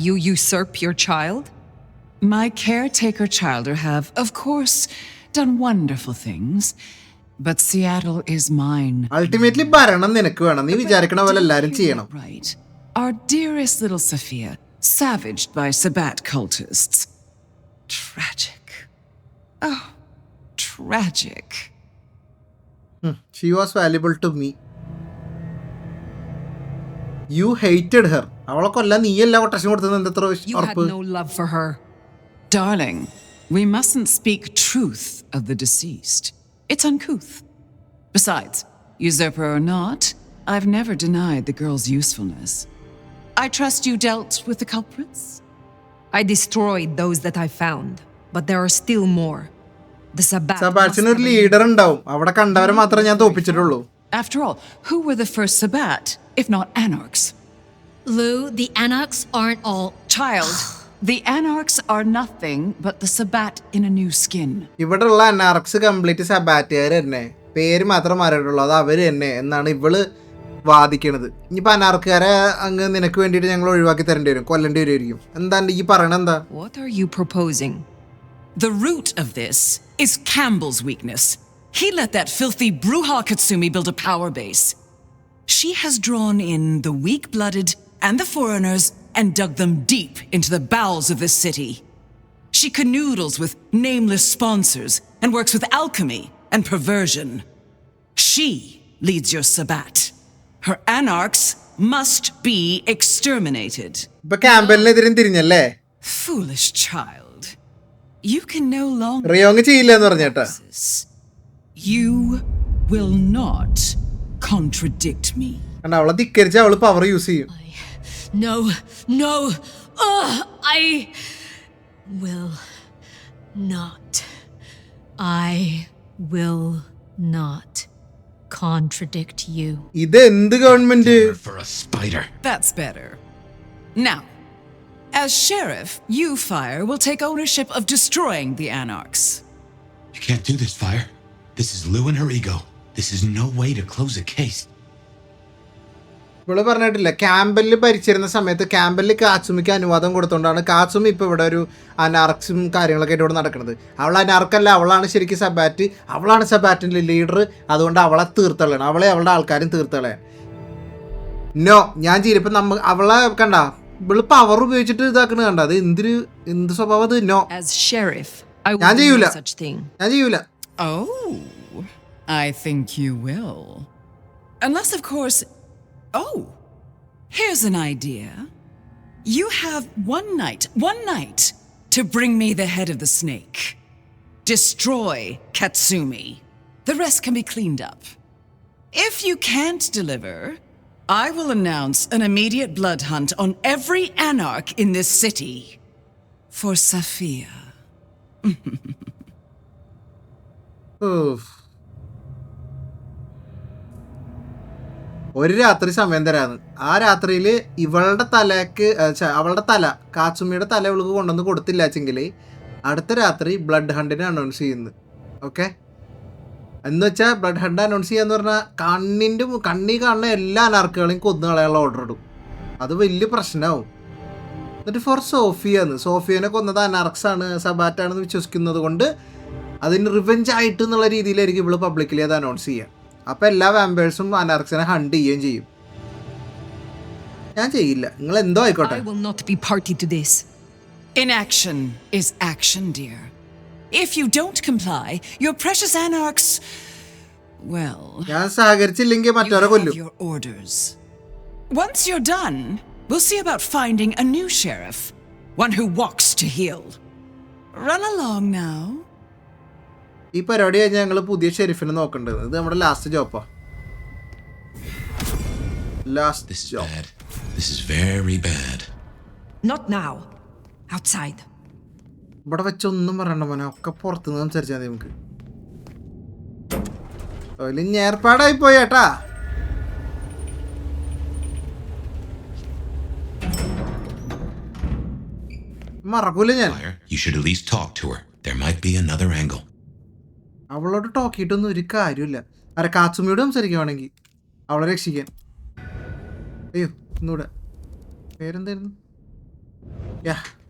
You usurp your child? My caretaker childer have, of course, done wonderful things, but Seattle is mine. Ultimately, ഭരണം നിനക്ക് വേണം. നീ വിചാരിക്കണ പോലെ എല്ലാരും ചെയ്യണം. Right. Our dearest little Sophia, savaged by Sabbat cultists. Tragic. Oh, tragic. She was valuable to me. You hated her. അവളെ കൊല്ലാൻ നീയല്ല കൊട്ടേഷൻ കൊടുത്തത് എന്തത്ര ഉറപ്പ്? You had no love for her. Darling, we mustn't speak truth of the deceased. It's uncouth. Besides, usurper or not, I've never denied the girl's usefulness. I trust you dealt with the culprits? I destroyed those that I found, but there are still more. The Sabbat. സബാറ്റിന് ഒരു leader ഉണ്ടാവും. അവിടെ കണ്ടവരെ മാത്രമേ ഞാൻ തോപ്പിച്ചിട്ടുള്ളൂ. After all, who were the first Sabbat, if not anarchs? Lou, the anarchs aren't all... Child, the anarchs are nothing but the Sabbat in a new skin. ഇവിടെയുള്ള അനാർക്സ് complete സബാറ്റുകാർ തന്നെ. പേര് മാത്രം മാറിയിട്ടുള്ളൂ. അത് അവര് തന്നെ എന്നാണ് ഇവള് വാദിക്കണത്. ഇനിയിപ്പോൾ അനാർക്കുകാരെ അങ്ങ് നിനക്ക് വേണ്ടിയിട്ട് ഞങ്ങൾ ഒഴിവാക്കി തരേണ്ടി വരും, കൊല്ലേണ്ടി വരുമായിരിക്കും. എന്താണ്ട് ഈ പറയണ എന്താ? What are you proposing? The root of this is Campbell's weakness. He let that filthy Bruja Katsumi build a power base. She has drawn in the weak-blooded and the foreigners and dug them deep into the bowels of this city. She canoodles with nameless sponsors and works with alchemy and perversion. She leads your Sabbat. Her anarchs must be exterminated. ഇപ്പൊ ക്യാമ്പലിനെതിരെ തിരിഞ്ഞല്ലേ? Foolish child. You can no longer... റിയോങ് ചെയ്യില്ലെന്ന് പറഞ്ഞേട്ടാ. You will not contradict me. And അവളെ ധിക്കരിച്ച അവള് power use ചെയ്യും. No. I will not. I will not contradict you. ഇത് എന്ത് government? For a spider. That's better. Now, as sheriff, you, Fire, will take ownership of destroying the anarchs. You can't do this, Fire. This is Lou and her ego. This is no way to close a case. ഇവള് പറഞ്ഞിട്ടില്ല, ക്യാമ്പലിൽ ഭരിച്ചിരുന്ന സമയത്ത് ക്യാമ്പലിൽ കാച്ചുമിക്ക് അനുവാദം കൊടുത്തോണ്ടാണ് കാച്ചുമി ഇപ്പോൾ ഇവിടെ ഒരു അനാർക്സും കാര്യങ്ങളൊക്കെ ആയിട്ട് ഇവിടെ നടക്കുന്നത്. അവൾ അനാർക്കല്ല, അവളാണ് ശരിക്കും സബാറ്റ്. അവളാണ് സബാറ്റിൻ്റെ ലീഡർ. അതുകൊണ്ട് അവളെ തീർത്തളയാണ്, അവളെ അവളുടെ ആൾക്കാരും തീർത്തളയാണ്. നോ, ഞാൻ ചെയ്യില്ല. ഇപ്പം അവളെ കണ്ട, ഇവള് പവർ ഉപയോഗിച്ചിട്ട് ഇതാക്കണ കണ്ട, അത് എന്ത് സ്വഭാവം അത്? നോ, ഞാൻ ചെയ്യൂല, ഞാൻ ചെയ്യൂല. Oh, I think you will. Unless, of course... Oh, here's an idea. You have one night to bring me the head of the snake. Destroy Katsumi. The rest can be cleaned up. If you can't deliver, I will announce an immediate blood hunt on every anarch in this city for Sophia. ഒരു രാത്രി സമയം തരാന്ന്. ആ രാത്രിയിൽ ഇവളുടെ തലക്ക് അവളുടെ തല, കാച്ചുമിയുടെ തല ഇവൾക്ക് കൊണ്ടുവന്ന് കൊടുത്തില്ലാച്ചെങ്കിൽ അടുത്ത രാത്രി ബ്ലഡ് ഹണ്ടിനെ അനൗൺസ് ചെയ്യുന്നത്. ഓക്കെ, എന്ന് വെച്ചാൽ ബ്ലഡ് ഹണ്ട് അനൗൺസ് ചെയ്യാന്ന് പറഞ്ഞാൽ കണ്ണി കാണുന്ന എല്ലാ അനാർക്കുകളെയും കൊന്നു കളയാനുള്ള ഓർഡർ ഇടും. അത് വലിയ പ്രശ്നമാവും. എന്നിട്ട് ഫോർ സോഫിയനെ കൊന്നത് അനാർക്സാണ്, സബാറ്റാണെന്ന് വിശ്വസിക്കുന്നത് കൊണ്ട് അതിന് റിവെഞ്ച് ആയിട്ട് എന്നുള്ള രീതിയിലായിരിക്കും ഇവള് പബ്ലിക്കലി അത് അനൗൺസ് ചെയ്യുക. അപ്പം എല്ലാ വാമ്പേഴ്സും അനാർക്സിനെ ഹണ്ട് ചെയ്യുകയും ചെയ്യും. ഞാൻ ചെയ്യില്ല, നിങ്ങൾ എന്തോ ആയിക്കോട്ടെ. I will not be party to this. Inaction is action, dear. If you don't comply, your precious anarchs, well, ഞാൻ സഹകരിച്ചില്ലെങ്കിൽ മറ്റവരെ കൊല്ലും. your orders. Once you're done, we'll see about finding a new sheriff, one who walks to heal. Run along now. ഈ പരിപാടി കഴിഞ്ഞാൽ ഞങ്ങൾ പുതിയ ഷെരീഫിനെ നോക്കേണ്ടത്. ഇത് നമ്മുടെ last ജോപ്പാ. This is bad. This is very bad. Not now. Outside. ഇവിടെ വെച്ചൊന്നും പറയണ്ട മോനെ, ഒക്കെ പുറത്തുനിന്ന് സംസാരിച്ചാൽ മതി നമുക്ക്. വലിയ ഏർപ്പാടായി പോയേട്ടാ. മറക്കൂല ഞാൻ. You should at least talk to her. There might be another angle. അവളോട് ടോക്കിയിട്ടൊന്നും ഒരു കാര്യമില്ല. അരെ കാച്ചുമിയോട് സംസാരിക്കുവാണെങ്കിൽ അവളെ രക്ഷിക്കാൻ. അയ്യോ ഒന്നൂടെ പേരെന്തായിരുന്നു?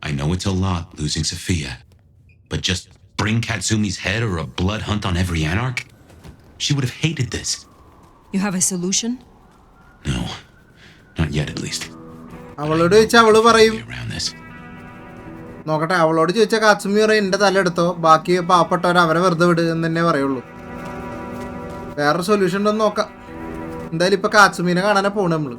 I know it's a lot losing Sophia, but just bring Katsumi's head or a blood hunt on every anarch? She would have hated this. You have a solution? No, not yet at least. അവളോട് ചോദിച്ചാൽ അവള് പറയും. നോക്കട്ടെ, അവളോട് ചോദിച്ചാൽ കാച്ചുമി പറയും എന്റെ തല എടുത്തോ, ബാക്കി പാവപ്പെട്ടവർ അവരെ വെറുതെ വിട് എന്ന് തന്നെ പറയുള്ളൂ. വേറൊരു സൊല്യൂഷൻ ഉണ്ടോന്ന് നോക്കാം. എന്തായാലും ഇപ്പൊ കാച്ചുമീനെ കാണാനാ പോണ നമ്മള്.